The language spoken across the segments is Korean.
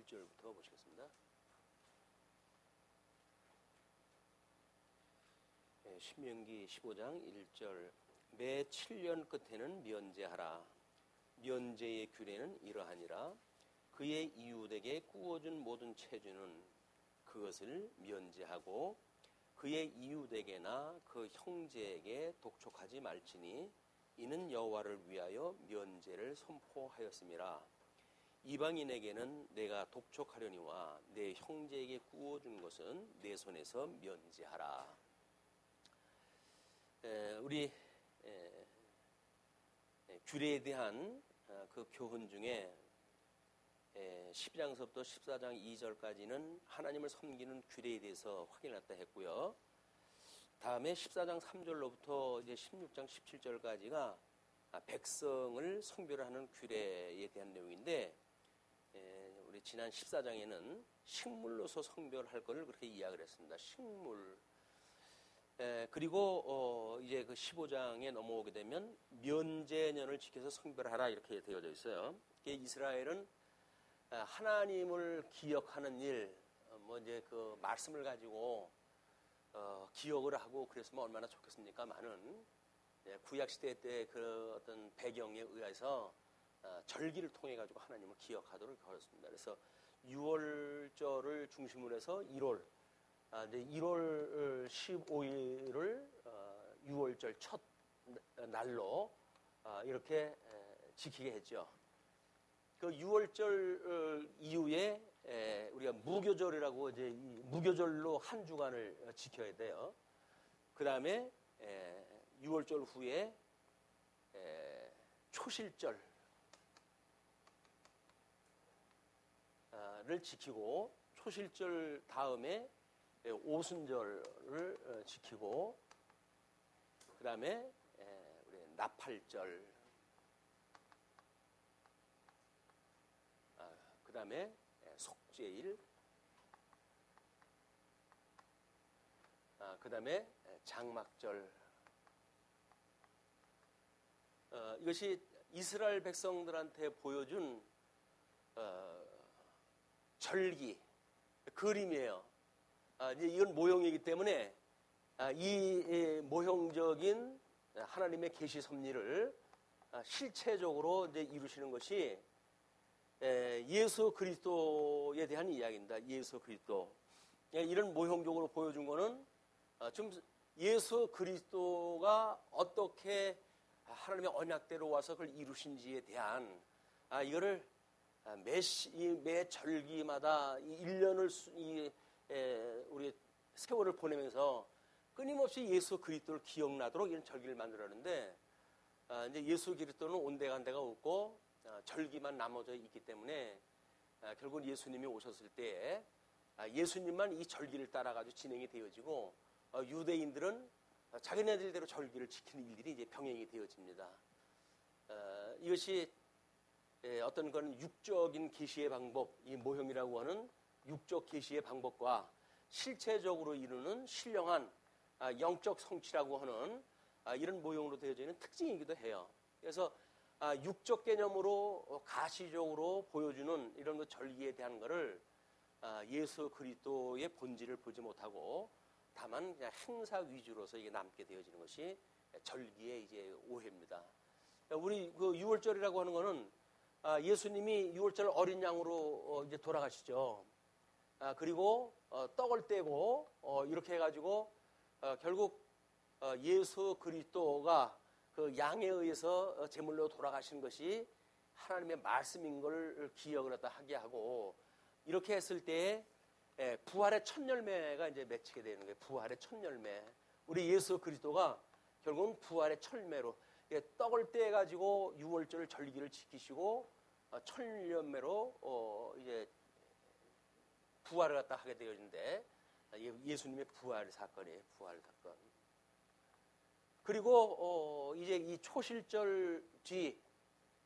1절부터 보시겠습니다. 신명기 15장 1절. 매 7년 끝에는 면제하라. 면제의 규례는 이러하니라. 그의 이웃에게 구워준 모든 채주는 그것을 면제하고 그의 이웃에게나 그 형제에게 독촉하지 말지니 이는 여호와를 위하여 면제를 선포하였음이라. 이방인에게는 내가 독촉하려니와 내 형제에게 구워준 것은 내 손에서 면제하라. 우리 규례에 대한 그 교훈 중에 12장서부터 14장 2절까지는 하나님을 섬기는 규례에 대해서 확인했다 했고요. 다음에 14장 3절로부터 이제 16장 17절까지가 백성을 성별하는 규례에 대한 내용인데, 우리 지난 14장에는 식물로서 성별할 것을 그렇게 이야기를 했습니다. 식물. 그리고 이제 그 15장에 넘어오게 되면 면제년을 지켜서 성별하라 이렇게 되어져 있어요. 이스라엘은 하나님을 기억하는 일, 이제 그 말씀을 가지고 기억을 하고 그랬으면 얼마나 좋겠습니까? 많은 구약 시대 때 그 어떤 배경에 의해서 절기를 통해 가지고 하나님을 기억하도록 하였습니다. 그래서 6월절을 중심으로 해서 1월, 이제 1월 15일을 6월절 첫 날로 이렇게 지키게 했죠. 그 6월절 이후에 우리가 무교절이라고 이제 무교절로 한 주간을 지켜야 돼요. 그 다음에 6월절 후에 초실절을 지키고 초실절 다음에 오순절을 지키고 그 다음에 우리 나팔절, 그 다음에 속죄일, 그 다음에 장막절. 이것이 이스라엘 백성들한테 보여준 절기, 그림이에요. 이제 이건 모형이기 때문에 이 모형적인 하나님의 계시 섭리를 실체적으로 이제 이루시는 것이 예수 그리스도에 대한 이야기입니다. 예수 그리스도. 이런 모형적으로 보여준 거는 좀 예수 그리스도가 어떻게 하나님의 언약대로 와서 그걸 이루신지에 대한 이거를 매 절기마다 1년을 우리 세월을 보내면서 끊임없이 예수 그리스도를 기억나도록 이런 절기를 만들었는데, 이제 예수 그리스도는 온데간데가 없고 절기만 나눠져 있기 때문에 결국 예수님이 오셨을 때에 예수님만 이 절기를 따라가지고 진행이 되어지고 유대인들은 자기네들대로 절기를 지키는 일들이 이제 병행이 되어집니다. 이것이 어떤 건 육적인 계시의 방법, 이 모형이라고 하는 육적 계시의 방법과 실체적으로 이루는 신령한 영적 성취라고 하는 이런 모형으로 되어져 있는 특징이기도 해요. 그래서 육적 개념으로 가시적으로 보여주는 이런 그 절기에 대한 것을 예수 그리스도의 본질을 보지 못하고 다만 그냥 행사 위주로서 이게 남게 되어지는 것이 절기의 이제 오해입니다. 우리 그 6월절이라고 하는 거는 예수님이 6월절 어린 양으로 이제 돌아가시죠. 그리고 떡을 떼고 이렇게 해가지고 결국 예수 그리스도가 그 양에 의해서 제물로 돌아가신 것이 하나님의 말씀인 걸 기억을 하게 하고, 이렇게 했을 때에 부활의 첫 열매가 이제 맺히게 되는 거예요. 부활의 첫 열매. 우리 예수 그리스도가 결국은 부활의 첫 열매로 떡을 떼 가지고 6월절 절기를 지키시고 첫 열매로 이제 부활을 갖다 하게 되어지는데, 예수님의 부활 사건이에요. 부활 사건. 그리고 이제 이 초실절 뒤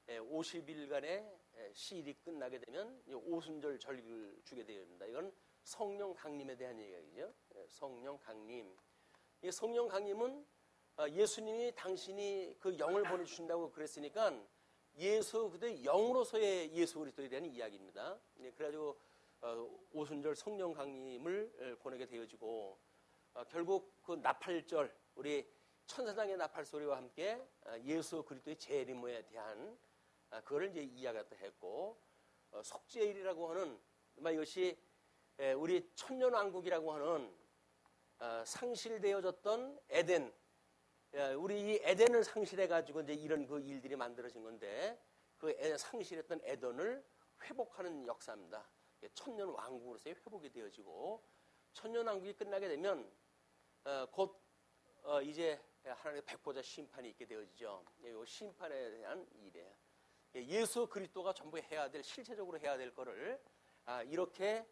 50일간의 시일이 끝나게 되면 오순절 절기를 주게 됩니다. 이건 성령 강림에 대한 얘기죠. 성령 강림. 이 성령 강림은 예수님이 당신이 그 영을 보내주신다고 그랬으니까 예수 그때 영으로서의 예수 그리스도에 대한 이야기입니다. 그래가지고 오순절 성령 강림을 보내게 되어지고 결국 그 나팔절 우리 천사장의 나팔 소리와 함께 예수 그리스도의 재림에 대한 그걸 이제 이야기했다 했고 속죄일이라고 하는 이것이 우리 천년왕국이라고 하는 상실되어졌던 에덴 우리 이 에덴을 상실해 가지고 이제 이런 그 일들이 만들어진 건데 그 상실했던 에덴을 회복하는 역사입니다. 천년왕국으로서의 회복이 되어지고 천년왕국이 끝나게 되면 곧 이제 하나님의 백보자 심판이 있게 되어지죠. 이 심판에 대한 일이에요. 예수 그리스도가 전부 해야 될 실체적으로 해야 될 거를 이렇게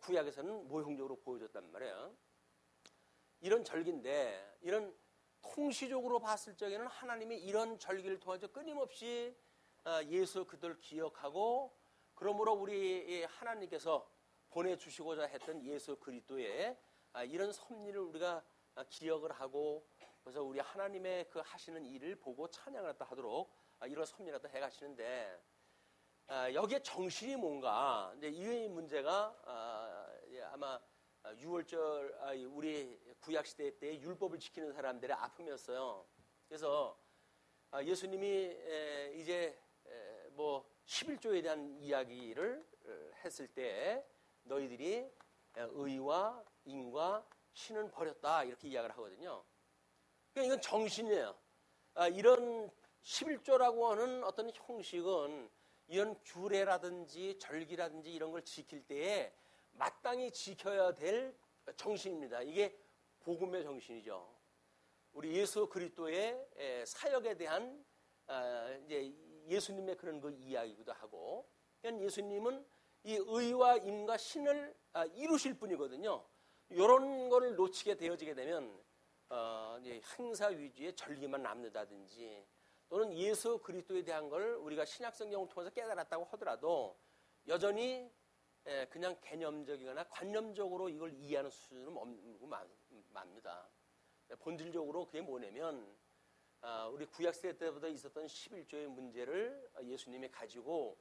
구약에서는 모형적으로 보여줬단 말이에요. 이런 절기인데 이런 통시적으로 봤을 적에는 하나님이 이런 절기를 통해서 끊임없이 예수 그리스도를 기억하고 그러므로 우리 하나님께서 보내주시고자 했던 예수 그리스도의 이런 섭리를 우리가 기억을 하고 그래서 우리 하나님의 그 하시는 일을 보고 찬양을 하도록 이런 섭리를 해가시는데 여기에 정신이 뭔가 이제 이 문제가 아마 6월절 우리 구약 시대 때 율법을 지키는 사람들의 아픔이었어요. 그래서 예수님이 이제 뭐 11조에 대한 이야기를 했을 때 너희들이 의와 인과 신은 버렸다 이렇게 이야기를 하거든요. 그러니까 이건 정신이에요. 이런 11조라고 하는 어떤 형식은 이런 규례라든지 절기라든지 이런 걸 지킬 때에 마땅히 지켜야 될 정신입니다. 이게 복음의 정신이죠. 우리 예수 그리스도의 사역에 대한 이제 예수님의 그런 그 이야기이기도 하고, 그러니까 예수님은 이 의와 인과 신을 이루실 분이거든요. 이런 거를 놓치게 되어지게 되면 이제 행사 위주의 절기만 남는다든지 또는 예수 그리스도에 대한 걸 우리가 신약성경을 통해서 깨달았다고 하더라도 여전히 그냥 개념적이거나 관념적으로 이걸 이해하는 수준은 없는 맙니다. 본질적으로 그게 뭐냐면 우리 구약시대 때부터 있었던 11조의 문제를 예수님이 가지고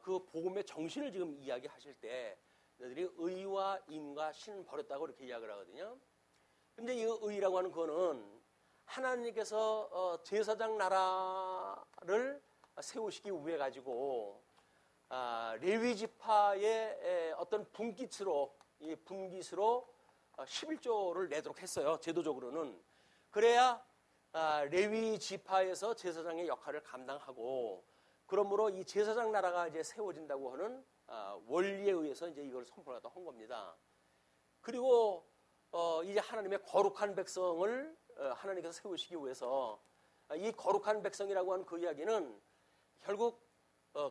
그 복음의 정신을 지금 이야기하실 때 너희들이 의와 인과 신을 버렸다고 이렇게 이야기를 하거든요. 근데 이 의라고 하는 거는 하나님께서 제사장 나라를 세우시기 위해 가지고 레위 지파의 어떤 분깃으로 11조를 내도록 했어요. 제도적으로는. 그래야 레위 지파에서 제사장의 역할을 감당하고 그러므로 이 제사장 나라가 이제 세워진다고 하는 원리에 의해서 이제 이걸 선포하다 한 겁니다. 그리고 이제 하나님의 거룩한 백성을 하나님께서 세우시기 위해서 이 거룩한 백성이라고 하는 그 이야기는 결국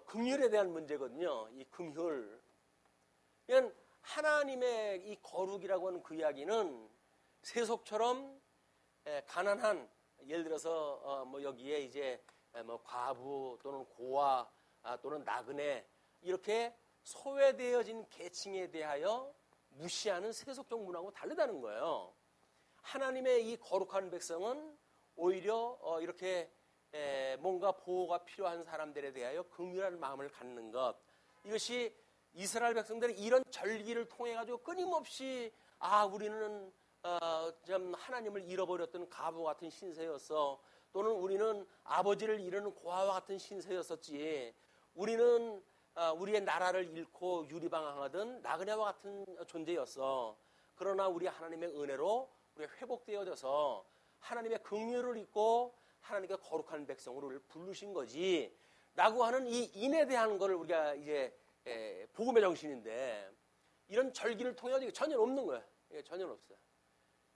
긍휼에 대한 문제거든요. 이 긍휼. 그냥 하나님의 이 거룩이라고 하는 그 이야기는 세속처럼 가난한 예를 들어서 뭐 여기에 이제 뭐 과부 또는 고아 또는 나그네 이렇게 소외되어진 계층에 대하여 무시하는 세속적 문화하고 다르다는 거예요. 하나님의 이 거룩한 백성은 오히려 이렇게 뭔가 보호가 필요한 사람들에 대하여 긍휼한 마음을 갖는 것, 이것이 이스라엘 백성들이 이런 절기를 통해 가지고 끊임없이 우리는 좀 하나님을 잃어버렸던 가부 같은 신세였어, 또는 우리는 아버지를 잃은 고아와 같은 신세였었지, 우리는 우리의 나라를 잃고 유리방황하던 나그네와 같은 존재였어. 그러나 우리 하나님의 은혜로 우리가 회복되어져서 하나님의 긍휼을 입고 하나님께 거룩한 백성으로 우리를 부르신 거지 라고 하는 이 인에 대한 거를 우리가 이제 복음의 정신인데, 이런 절기를 통해 전혀 없는 거예요. 전혀 없어요.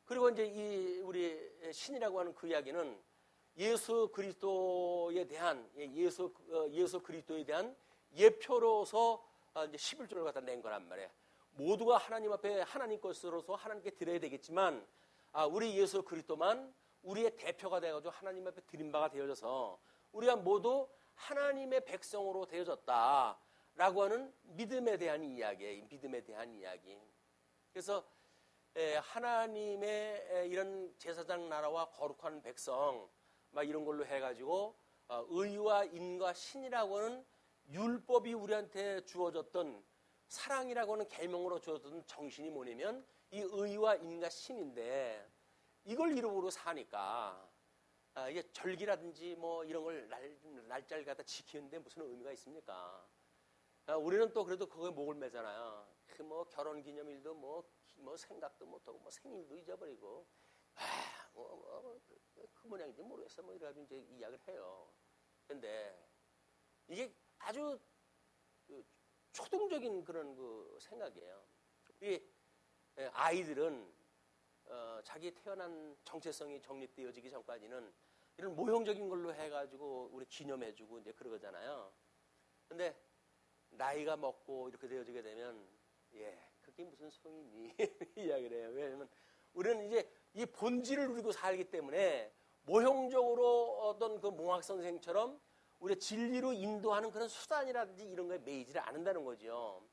그리고 이제 이 우리 신이라고 하는 그 이야기는 예수 그리스도에 대한 예수 그리스도에 대한 예표로서 이제 11조를 갖다 낸 거란 말이에요. 모두가 하나님 앞에 하나님 것으로서 하나님께 드려야 되겠지만 우리 예수 그리스도만 우리의 대표가 되어가지고 하나님 앞에 드린 바가 되어져서 우리가 모두 하나님의 백성으로 되어졌다라고 하는 믿음에 대한 이야기예요. 믿음에 대한 이야기. 그래서 하나님의 이런 제사장 나라와 거룩한 백성 막 이런 걸로 해가지고 의와 인과 신이라고 하는 율법이 우리한테 주어졌던 사랑이라고 하는 계명으로 주어진 정신이 뭐냐면 이 의와 인과 신인데 이걸 이루고 사니까 이게 절기라든지 뭐 이런 걸 날짜를 갖다 지키는데 무슨 의미가 있습니까? 우리는 또 그래도 그거에 목을 매잖아요. 그 뭐 결혼 기념일도 뭐 생각도 못하고 뭐 생일도 잊어버리고 그 모양인지 모르겠어 뭐 이래가지고 이제 이야기를 해요. 근데 이게 아주 초등적인 그런 그 생각이에요. 이 아이들은 자기 태어난 정체성이 정립되어지기 전까지는 이런 모형적인 걸로 해가지고 우리 기념해주고 이제 그러잖아요. 근데 나이가 먹고 이렇게 되어지게 되면 그게 무슨 소용이니 이야기를 해요. 왜냐하면 우리는 이제 이 본질을 누리고 살기 때문에 모형적으로 어떤 그 몽학 선생처럼 우리 진리로 인도하는 그런 수단이라든지 이런 거에 매이지를 않는다는 거죠.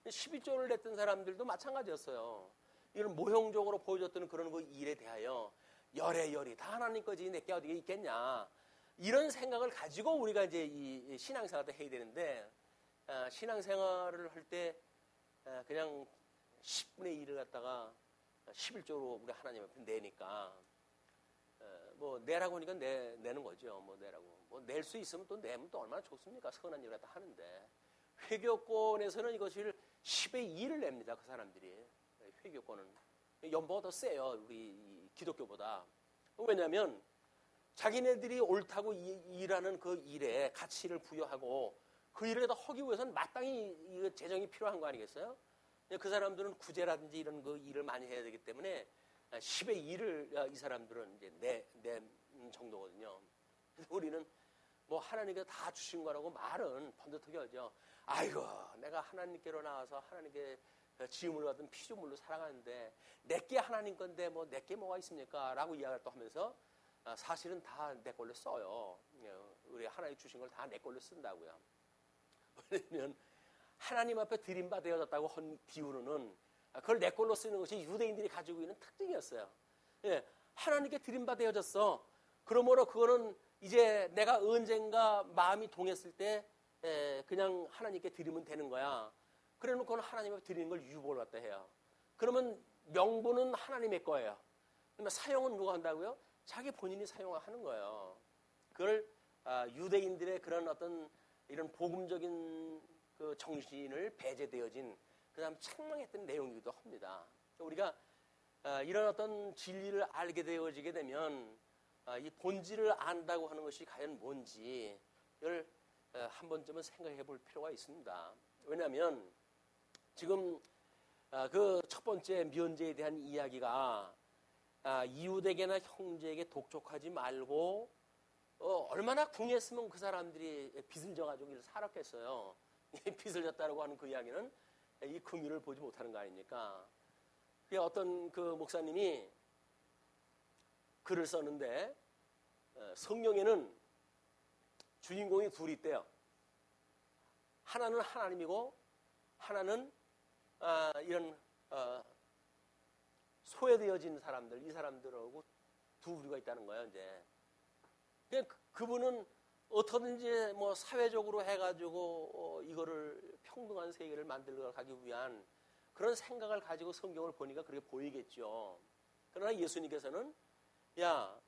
11조를 냈던 사람들도 마찬가지였어요. 이런 모형적으로 보여줬던 그런 그 일에 대하여 열이 다 하나님 거지 내게 어디에 있겠냐 이런 생각을 가지고 우리가 이제 이 신앙생활을 해야 되는데 신앙생활을 할 때 그냥 10분의 1을 갖다가 11조로 우리 하나님 앞에 내니까 뭐 내라고 하니까 내는 거죠. 뭐 내라고. 뭐 낼 수 있으면 또 내면 또 얼마나 좋습니까? 선한 일을 갖다 하는데 회교권에서는 이것을 10의 2를 냅니다. 그 사람들이. 회교권은 연봉가 더 세요. 우리 기독교보다. 왜냐하면 자기네들이 옳다고 일하는 그 일에 가치를 부여하고 그 일을 하기 위해서는 마땅히 재정이 필요한 거 아니겠어요? 그 사람들은 구제라든지 이런 그 일을 많이 해야 되기 때문에 10의 2를 이 사람들은 이제 내는 정도거든요. 그래서 우리는 뭐 하나님께서 다 주신 거라고 말은 번듯하게 하죠. 아이고, 내가 하나님께로 나와서 하나님께 지음을 받은 피조물로 살아가는데 내게 하나님 건데 뭐 내게 뭐가 있습니까? 라고 이야기를 또 하면서 사실은 다 내 걸로 써요. 우리 하나님 주신 걸 다 내 걸로 쓴다고요. 왜냐면 하나님 앞에 드림바 되어졌다고 한 비유로는 그걸 내 걸로 쓰는 것이 유대인들이 가지고 있는 특징이었어요. 하나님께 드림바 되어졌어. 그러므로 그거는 이제 내가 언젠가 마음이 동했을 때 그냥 하나님께 드리면 되는 거야. 그래 놓고는 하나님 앞에 드리는 걸 유보를 갖다 해요. 그러면 명분은 하나님의 거예요. 그러면 사용은 누가 한다고요? 자기 본인이 사용하는 거예요. 그걸 유대인들의 그런 어떤 이런 복음적인 그 정신을 배제되어진 그 다음 책망했던 내용이기도 합니다. 우리가 이런 어떤 진리를 알게 되어지게 되면 이 본질을 안다고 하는 것이 과연 뭔지 이걸 한 번쯤은 생각해 볼 필요가 있습니다. 왜냐하면 지금 그 첫 번째 면제에 대한 이야기가 이웃에게나 형제에게 독촉하지 말고 얼마나 궁했으면 그 사람들이 빚을 져가지고 이를 살았겠어요. 빚을 졌다고 하는 그 이야기는 이 긍휼을 보지 못하는 거 아닙니까? 어떤 그 목사님이 글을 썼는데 성경에는 주인공이 둘이 있대요. 하나는 하나님이고 하나는 이런 소외되어진 사람들, 이 사람들하고 두 부류가 있다는 거예요. 이제 그분은 어떻게든지 뭐 사회적으로 해가지고 이거를 평등한 세계를 만들어 가기 위한 그런 생각을 가지고 성경을 보니까 그렇게 보이겠죠. 그러나 예수님께서는 야,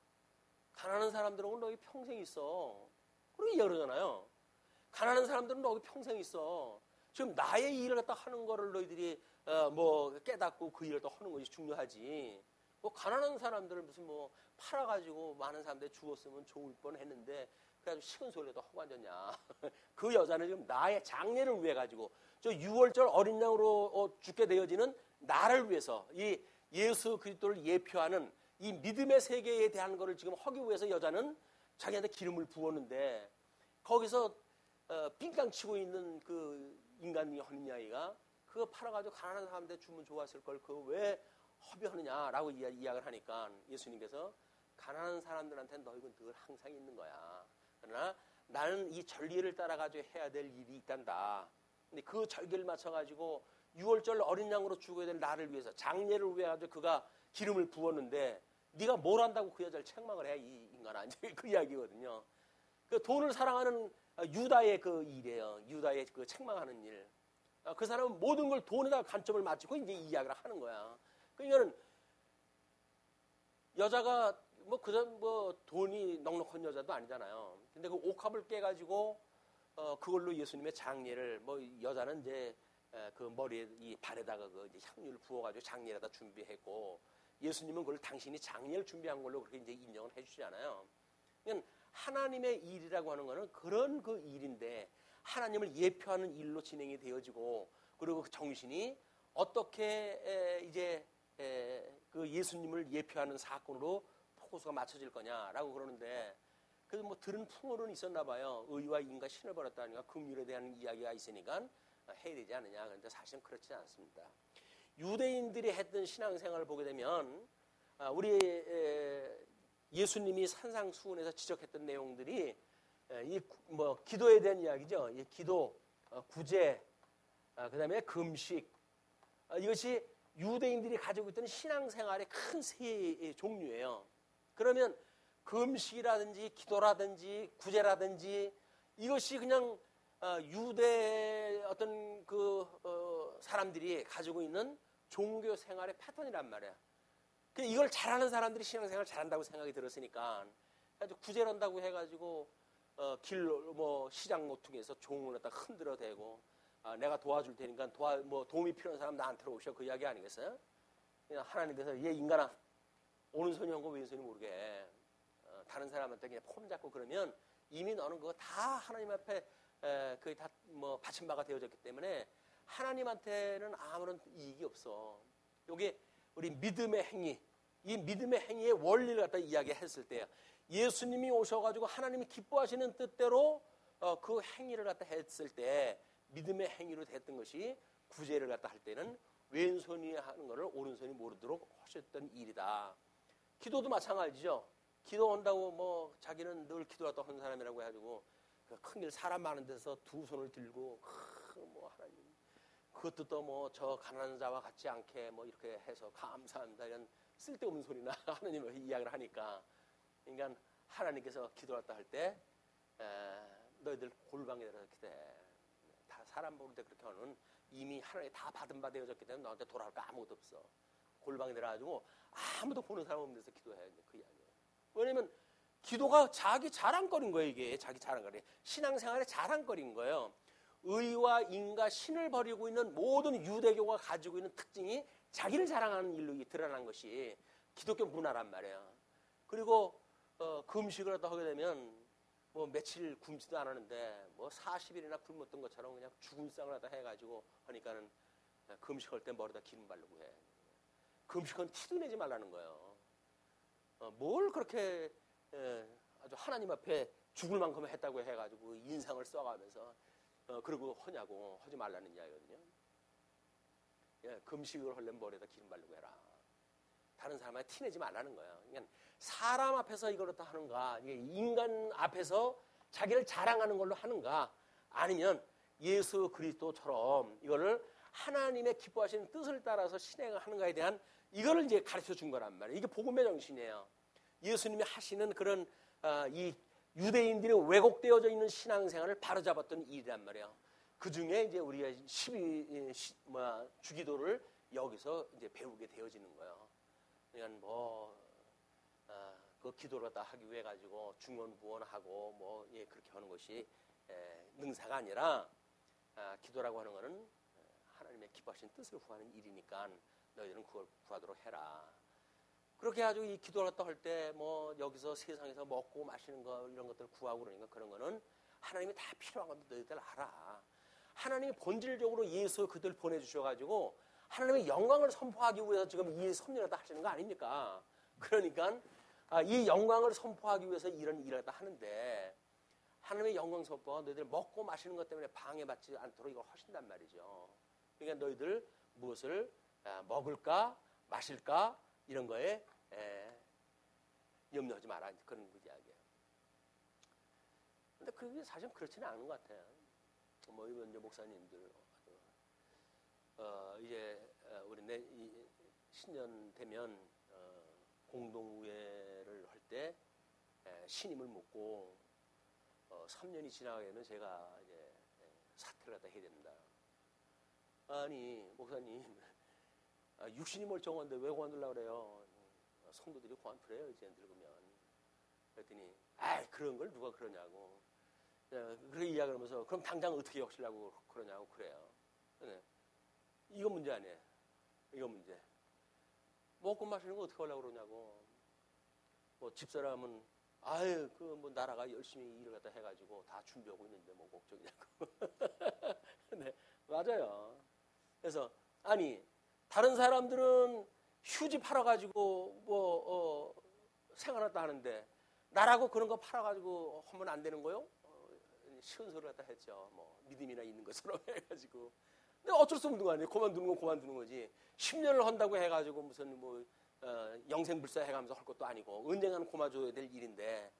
가난한 사람들하고 너희 평생 있어. 그렇게 그러잖아요. 가난한 사람들은 너희 평생 있어. 지금 나의 일을 갖다 하는 거를 너희들이 뭐 깨닫고 그 일을 또 하는 것이 중요하지. 뭐 가난한 사람들을 무슨 뭐 팔아가지고 많은 사람들이 죽었으면 좋을 뻔했는데 그래가지고 식은 소리도 하고 앉았냐. 그 여자는 지금 나의 장례를 위해 가지고 저 6월절 어린 양으로 죽게 되어지는 나를 위해서 이 예수 그리스도를 예표하는 이 믿음의 세계에 대한 거를 지금 하기 위해서 여자는 자기한테 기름을 부었는데 거기서 빙땅 치고 있는 그 인간이 허니냐이가 그거 팔아가지고 가난한 사람한테 주면 좋았을 걸 그거 왜 허비하느냐라고 이야기를 하니까 예수님께서 가난한 사람들한테는 너희는 늘 항상 있는 거야. 그러나 나는 이 전리를 따라가지고 해야 될 일이 있단다. 근데 그 절기를 맞춰가지고 6월절 어린 양으로 죽어야 될 나를 위해서 장례를 위해 가지고 그가 기름을 부었는데 네가 뭘 한다고 그 여자를 책망을 해 이 인간아. 이제 그 이야기거든요. 그 돈을 사랑하는 유다의 그 일이에요. 유다의 그 책망하는 일. 그 사람은 모든 걸 돈에다 관점을 맞추고 이제 이야기를 하는 거야. 그러니까는 여자가 뭐 돈이 넉넉한 여자도 아니잖아요. 근데 그 옥합을 깨가지고 그걸로 예수님의 장례를 여자는 이제 그 머리에 이 발에다가 그 이제 향유를 부어가지고 장례에다 준비했고 예수님은 그걸 당신이 장례를 준비한 걸로 그렇게 이제 인정을 해주잖아요. 그러니까 하나님의 일이라고 하는 거는 그런 그 일인데 하나님을 예표하는 일로 진행이 되어지고 그리고 그 정신이 어떻게 이제 그 예수님을 예표하는 사건으로 포커스가 맞춰질 거냐라고 그러는데 그래서 뭐 들은 풍어는 있었나 봐요. 의와 인과 신을 버렸다니까 긍휼에 대한 이야기가 있으니까 해야 되지 않느냐. 그런데 사실은 그렇지 않습니다. 유대인들이 했던 신앙생활을 보게 되면 우리 예수님이 산상수훈에서 지적했던 내용들이 이 뭐 기도에 대한 이야기죠. 이 기도, 구제, 그다음에 금식 이것이 유대인들이 가지고 있던 신앙생활의 큰 세 종류예요. 그러면 금식이라든지 기도라든지 구제라든지 이것이 그냥 유대 어떤 그 사람들이 가지고 있는 종교 생활의 패턴이란 말이야. 이걸 잘하는 사람들이 신앙생활 잘한다고 생각이 들었으니까 구제를 한다고 해가지고 시장 모퉁이에서 종을 갖다 흔들어대고 내가 도와줄 테니까 도움이 필요한 사람 나한테 오셔 그 이야기 아니겠어요? 그냥 하나님께서 얘 인간아 오른손이 한 거 왼손이 모르게 다른 사람한테 그냥 폼 잡고 그러면 이미 너는 그거 다 하나님 앞에 그게 다 뭐 받침바가 되어졌기 때문에 하나님한테는 아무런 이익이 없어. 여기 우리 믿음의 행위, 이 믿음의 행위의 원리를 갖다 이야기했을 때요. 예수님이 오셔가지고 하나님이 기뻐하시는 뜻대로 그 행위를 갖다 했을 때 믿음의 행위로 됐던 것이 구제를 갖다 할 때는 왼손이 하는 것을 오른손이 모르도록 하셨던 일이다. 기도도 마찬가지죠. 기도한다고 뭐 자기는 늘 기도하다 한 사람이라고 해가지고 큰 길 사람 많은 데서 두 손을 들고 뭐 하나님 그것도 또 뭐 저 가난한 자와 같지 않게 뭐 이렇게 해서 감사합니다 이런 쓸데없는 소리나 하나님을 이야기를 하니까 그러니까 하나님께서 기도했다 할 때 너희들 골방에 들어서 기도해. 다 사람 보는데 그렇게 하는 이미 하나님 다 받은 바 되어졌기 때문에 너한테 돌아올 거 아무것도 없어. 골방에 들어가지고 아무도 보는 사람 없는 데서 기도해. 그 이야기예요. 왜냐면 기도가 자기 자랑거리인 거예요. 이게 자기 자랑거리. 신앙생활의 자랑거리인 거예요. 의와 인과 신을 버리고 있는 모든 유대교가 가지고 있는 특징이 자기를 자랑하는 일로 드러난 것이 기독교 문화란 말이에요. 그리고 금식을 하다 하게 되면 뭐 며칠 굶지도 않았는데 뭐 40일이나 굶었던 것처럼 그냥 죽은 쌍을 하다 해가지고 하니까는 금식할 때 머리다 기름 바르고 해. 금식은 티도 내지 말라는 거예요. 뭘 그렇게 아주 하나님 앞에 죽을 만큼 했다고 해가지고 인상을 써가면서 그러고 하냐고 하지 말라는 이야기거든요. 금식을 하려면 머리에다 기름 바르고 해라. 다른 사람한테 티내지 말라는 거예요. 그러니까 사람 앞에서 이걸 다 하는가, 인간 앞에서 자기를 자랑하는 걸로 하는가, 아니면 예수 그리스도처럼 이거를 하나님의 기뻐하시는 뜻을 따라서 실행하는가에 대한 이거를 이제 가르쳐 준 거란 말이에요. 이게 복음의 정신이에요. 예수님이 하시는 그런 이 유대인들이 왜곡되어져 있는 신앙생활을 바로잡았던 일이란 말이에요. 그 중에 이제 우리가 주기도를 여기서 이제 배우게 되어지는 거예요. 그러니까 그 기도를 다 하기 위해 가지고 중언부언하고 그렇게 하는 것이 능사가 아니라 기도라고 하는 것은 하나님의 기뻐하신 뜻을 구하는 일이니까 너희들은 그걸 구하도록 해라. 그렇게 해가지고 이 기도를 할 때 여기서 세상에서 먹고 마시는 거 이런 것들 구하고 그러니까 그런 거는 하나님이 다 필요한 건데 너희들 알아. 하나님이 본질적으로 예수 그들 보내주셔가지고 하나님의 영광을 선포하기 위해서 지금 이 섭리를 다 하시는 거 아닙니까? 그러니까 이 영광을 선포하기 위해서 이런 일을 다 하는데 하나님의 영광 선포가 너희들 먹고 마시는 것 때문에 방해받지 않도록 이걸 하신단 말이죠. 그러니까 너희들 무엇을 먹을까 마실까 이런 거에 염려하지 마라 그런 이야기예요. 근데 그게 사실 그렇지는 않은 것 같아요. 이번 이제 목사님들 이제 우리 신년 되면 공동우회를 할 때 신임을 묻고 3년이 지나가면 제가 이제 사퇴를 갖다 해야 됩니다. 아니 목사님 육신이 멀쩡한데 왜 그만두려고 그래요? 성도들이 그만두래요 이제 늙으면. 그랬더니 그런 걸 누가 그러냐고. 그렇게 이야기하면서 그럼 당장 어떻게 역시려고 그러냐고 그래요. 네. 이거 문제 아니에요. 이거 문제. 먹고 마시는 거 어떻게 하려고 그러냐고. 뭐 집사람은 그 뭐 나라가 열심히 일을 갖다 해가지고 다 준비하고 있는데 뭐 걱정이냐고. 네, 맞아요. 그래서 아니 다른 사람들은 휴지 팔아가지고 뭐 생활했다 하는데 나라고 그런 거 팔아가지고 하면 안 되는 거요? 쉬운 소리를 갖다 했죠. 뭐 믿음이나 있는 것처럼 해가지고. 근데 어쩔 수 없는 거 아니에요. 그만두는 건 그만두는 거지. 10년을 한다고 해가지고 무슨 뭐 영생불사 해가면서 할 것도 아니고 언젠가는 고마줘야 될 일인데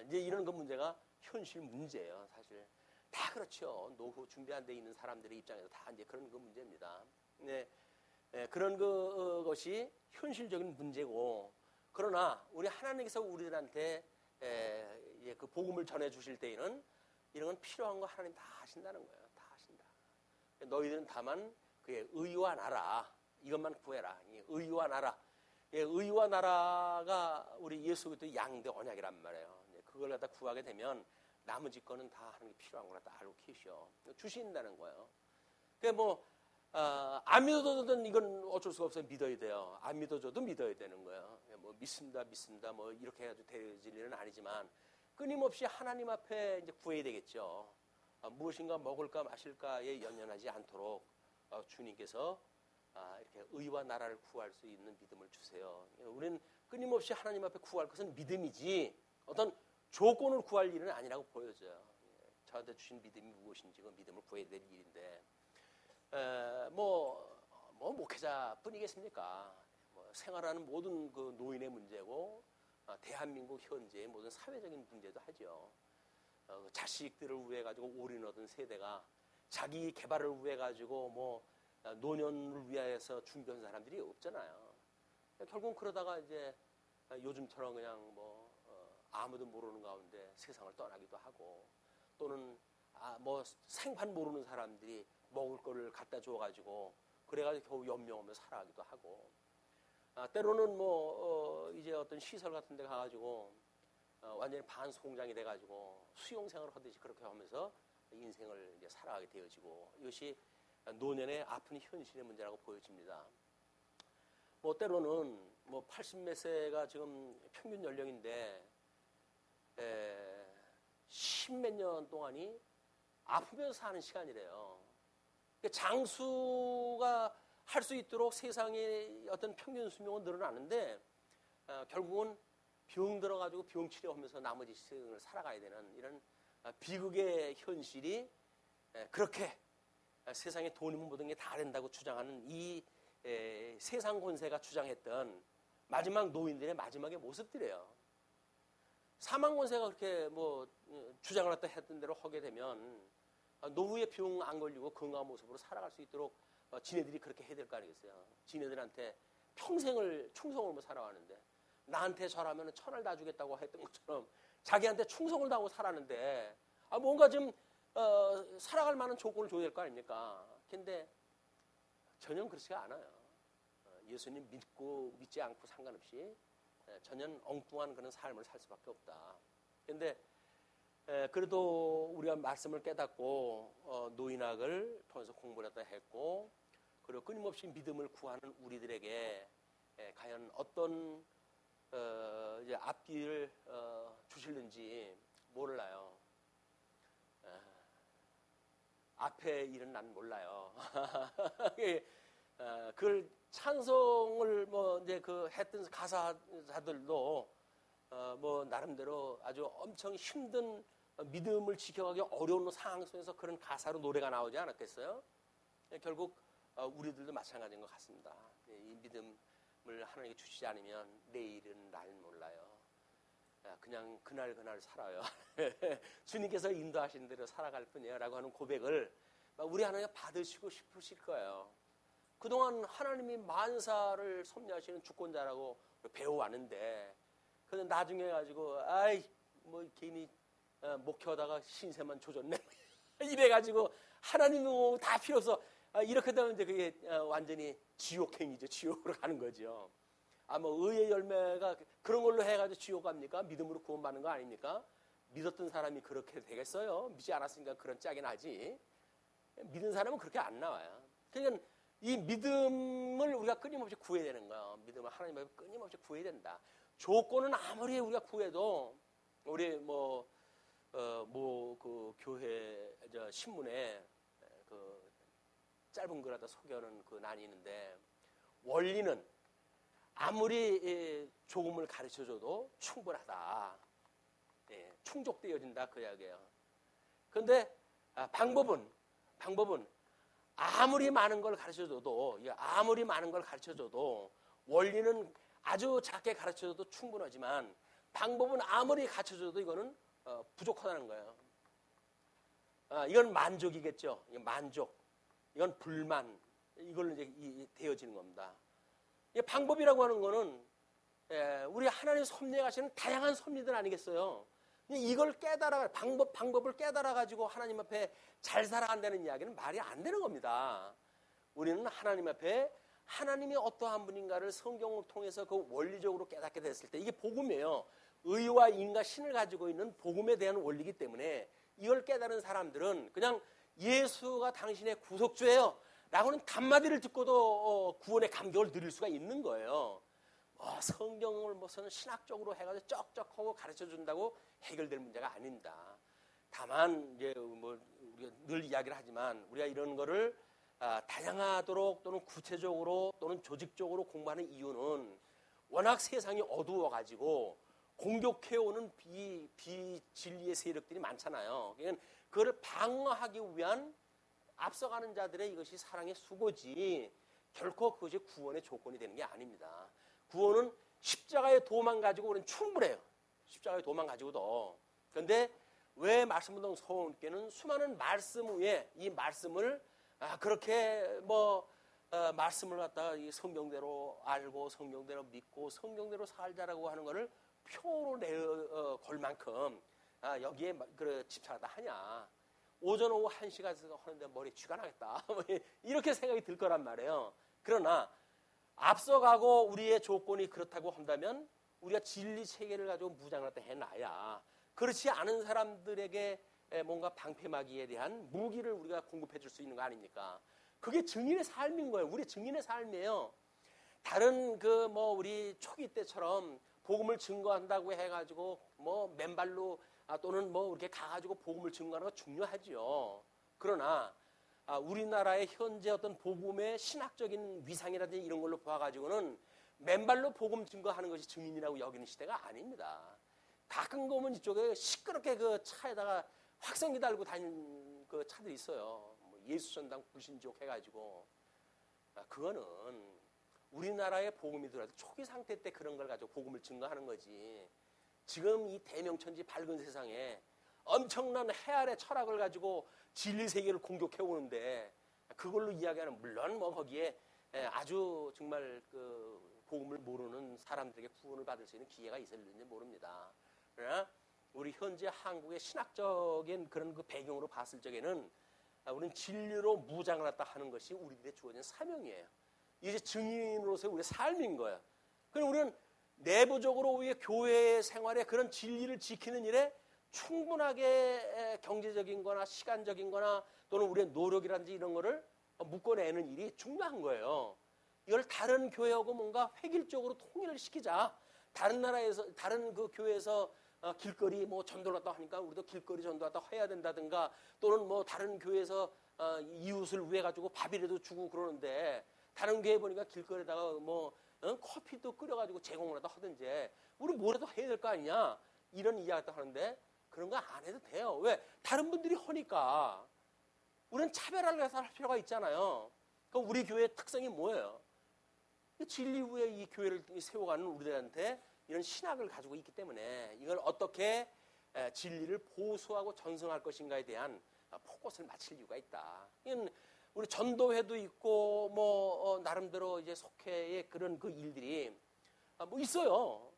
이제 이런 거 문제가 현실 문제예요. 사실 다 그렇죠. 노후 준비 안 돼 있는 사람들의 입장에서 다 이제 그런 거 문제입니다. 네, 그런 것이 현실적인 문제고 그러나 우리 하나님께서 우리들한테 이제 그 복음을 전해 주실 때에는 이런 건 필요한 거 하나님 다 하신다는 거예요. 다 하신다. 너희들은 다만 그의 의와 나라 이것만 구해라. 의와 나라. 의와 나라가 우리 예수 그리스도의 양대 언약이란 말이에요. 그걸 갖다 구하게 되면 나머지 거는 다 하는 게 필요한 거라 다 알고 계셔. 주신다는 거예요. 그러니까 뭐 안 믿어줘도 이건 어쩔 수가 없어요. 믿어야 돼요. 안 믿어줘도 믿어야 되는 거예요. 뭐 믿습니다 뭐 이렇게 해가지고 되어질 일은 아니지만 끊임없이 하나님 앞에 이제 구해야 되겠죠. 무엇인가 먹을까 마실까에 연연하지 않도록 주님께서 이렇게 의와 나라를 구할 수 있는 믿음을 주세요. 우리는 끊임없이 하나님 앞에 구할 것은 믿음이지 어떤 조건을 구할 일은 아니라고 보여져요. 저한테 주신 믿음이 무엇인지 그 믿음을 구해야 될 일인데 뭐 목회자뿐이겠습니까? 뭐 생활하는 모든 그 노인의 문제고 대한민국 현재의 모든 사회적인 문제도 하죠. 자식들을 위해 가지고 올인하던 세대가 자기 개발을 위해 가지고 뭐 노년을 위해서 준비한 사람들이 없잖아요. 결국은 그러다가 이제 요즘처럼 그냥 뭐 아무도 모르는 가운데 세상을 떠나기도 하고 또는 뭐 생판 모르는 사람들이 먹을 거를 갖다 줘가지고 그래가지고 겨우 연명하면서 살아가기도 하고 때로는 뭐 이제 어떤 시설 같은 데 가가지고 완전히 반송장이 돼가지고 수용생활을 하듯이 그렇게 하면서 인생을 이제 살아가게 되어지고 이것이 노년의 아픈 현실의 문제라고 보여집니다. 뭐 때로는 뭐 80몇 세가 지금 평균 연령인데 10몇 년 동안이 아프면서 사는 시간이래요. 장수가 할 수 있도록 세상의 어떤 평균 수명은 늘어나는데 결국은 병 들어가지고 병 치료하면서 나머지 생을 살아가야 되는 이런 비극의 현실이 그렇게 세상에 돈이면 모든 게 다 된다고 주장하는 이 세상 권세가 주장했던 마지막 노인들의 마지막의 모습들이에요. 사망 권세가 그렇게 뭐 주장을 했던 대로 하게 되면 노후에 병 안 걸리고 건강한 모습으로 살아갈 수 있도록 지네들이 그렇게 해야 될 거 아니겠어요. 지네들한테 평생을 충성을 살아왔는데 나한테 절하면 천을 다 주겠다고 했던 것처럼 자기한테 충성을 다하고 살았는데 뭔가 좀 살아갈 만한 조건을 줘야 될 거 아닙니까? 근데 전혀 그렇지가 않아요. 예수님 믿고 믿지 않고 상관없이 전혀 엉뚱한 그런 삶을 살 수밖에 없다. 근데 그래도 우리가 말씀을 깨닫고 노인학을 통해서 공부를 했고 그리고 끊임없이 믿음을 구하는 우리들에게 과연 어떤 이제 앞길을 주실는지 몰라요. 앞에 일은 난 몰라요. 그걸 찬송을 뭐 이제 그 했던 가사자들도 뭐 나름대로 아주 엄청 힘든 믿음을 지켜가기 어려운 상황 속에서 그런 가사로 노래가 나오지 않았겠어요? 결국 우리들도 마찬가지인 것 같습니다. 이 믿음을 하나님께 주시지 않으면 내일은 날 몰라요. 그냥 그날 살아요. 주님께서 인도하신 대로 살아갈 뿐이에요 라고 하는 고백을 우리 하나님께 받으시고 싶으실 거예요. 그동안 하나님이 만사를 섭리하시는 주권자라고 배워왔는데 그런데 나중에 가지고 뭐 괜히 목회하다가 신세만 조졌네 이래가지고 하나님은 다 필요 없어. 이렇게 되면 이제 그게 완전히 지옥행이죠. 지옥으로 가는 거죠. 뭐 의의 열매가 그런 걸로 해가지고 지옥 갑니까? 믿음으로 구원받는 거 아닙니까? 믿었던 사람이 그렇게 되겠어요? 믿지 않았으니까 그런 짝이 나지. 믿은 사람은 그렇게 안 나와요. 그러니까 이 믿음을 우리가 끊임없이 구해야 되는 거예요. 믿음을 하나님 앞에 끊임없이 구해야 된다. 조건은 아무리 우리가 구해도 우리 그 교회 신문에 그 짧은 글 하다 소개하는 그 난이 있는데, 원리는 아무리 조금을 가르쳐줘도 충분하다. 충족되어진다 그 이야기예요. 그런데 방법은 아무리 많은 걸 가르쳐줘도 원리는 아주 작게 가르쳐줘도 충분하지만 방법은 아무리 가르쳐줘도 이거는 부족하다는 거예요. 이건 만족이겠죠. 만족. 이건 불만. 이걸로 이제 되어지는 겁니다. 방법이라고 하는 거는 우리 하나님 섭리하시는 다양한 섭리들 아니겠어요? 이걸 방법을 깨달아가지고 하나님 앞에 잘 살아간다는 이야기는 말이 안 되는 겁니다. 우리는 하나님 앞에 하나님이 어떠한 분인가를 성경을 통해서 그 원리적으로 깨닫게 됐을 때, 이게 복음이에요. 의와 인과 신을 가지고 있는 복음에 대한 원리이기 때문에 이걸 깨달은 사람들은 그냥 예수가 당신의 구속주예요 라고는 단마디를 듣고도 구원의 감격을 누릴 수가 있는 거예요. 성경을 무슨 신학적으로 해가지고 쩍쩍하고 가르쳐 준다고 해결될 문제가 아닙니다. 다만 이제 우리가 늘 이야기를 하지만 우리가 이런 거를 다양하도록 또는 구체적으로 또는 조직적으로 공부하는 이유는 워낙 세상이 어두워가지고 공격해오는 비진리의 세력들이 많잖아요. 그러니까 그걸 방어하기 위한 앞서가는 자들의 이것이 사랑의 수고지 결코 그것이 구원의 조건이 되는 게 아닙니다. 구원은 십자가의 도만 가지고 우리는 충분해요. 십자가의 도만 가지고도. 그런데 왜 말씀운동 서원께는 수많은 말씀 위에 이 말씀을 그렇게 말씀을 갖다가 이 성경대로 알고 성경대로 믿고 성경대로 살자라고 하는 것을 표로 걸 만큼 여기에 집착하다 하냐. 오전 오후 1시간 하는데 머리 쥐가 나겠다. 이렇게 생각이 들 거란 말이에요. 그러나 앞서가고 우리의 조건이 그렇다고 한다면 우리가 진리 체계를 가지고 무장을 해놔야 그렇지 않은 사람들에게 뭔가 방패막이에 대한 무기를 우리가 공급해 줄 수 있는 거 아닙니까? 그게 증인의 삶인 거예요. 우리 증인의 삶이에요. 다른 우리 초기 때처럼 복음을 증거한다고 해가지고 맨발로 또는 이렇게 가가지고 복음을 증거하는 거 중요하죠. 그러나 우리나라의 현재 어떤 복음의 신학적인 위상이라든지 이런 걸로 봐가지고는 맨발로 복음 증거하는 것이 증인이라고 여기는 시대가 아닙니다. 가끔 보면 이쪽에 시끄럽게 그 차에다가 확성기 달고 다니는 그 차들이 있어요. 예수전당 불신지옥 해가지고. 그거는 우리나라의 복음이 들어와서 초기 상태 때 그런 걸 가지고 복음을 증거하는 거지. 지금 이 대명천지 밝은 세상에 엄청난 해아래 철학을 가지고 진리 세계를 공격해 오는데 그걸로 이야기하는, 물론 거기에 아주 정말 그 복음을 모르는 사람들에게 구원을 받을 수 있는 기회가 있을지 모릅니다. 그러나 우리 현재 한국의 신학적인 그런 그 배경으로 봤을 적에는 우리는 진리로 무장을 했다 하는 것이 우리들의 주어진 사명이에요. 이제 증인으로서의 우리의 삶인 거예요. 그럼 우리는 내부적으로 우리의 교회 생활에 그런 진리를 지키는 일에 충분하게 경제적인 거나 시간적인 거나 또는 우리의 노력이라든지 이런 거를 묶어내는 일이 중요한 거예요. 이걸 다른 교회하고 뭔가 획일적으로 통일을 시키자. 다른 나라에서, 다른 그 교회에서 길거리 전도를 했다 하니까 우리도 길거리 전도했다 해야 된다든가, 또는 다른 교회에서 이웃을 위해 가지고 밥이라도 주고 그러는데 다른 교회 보니까 길거리에다가 커피도 끓여가지고 제공을 하다 하든지 우리 뭐라도 해야 될 거 아니냐, 이런 이야기도 하는데 그런 거 안 해도 돼요. 왜? 다른 분들이 하니까. 우리는 차별화를 해서 할 필요가 있잖아요. 그럼 우리 교회의 특성이 뭐예요? 진리 위에 이 교회를 세워가는 우리들한테 이런 신학을 가지고 있기 때문에 이걸 어떻게 진리를 보수하고 전승할 것인가에 대한 포커스를 맞출 이유가 있다. 이건 우리 전도회도 있고 나름대로 이제 속회의 그런 그 일들이 있어요.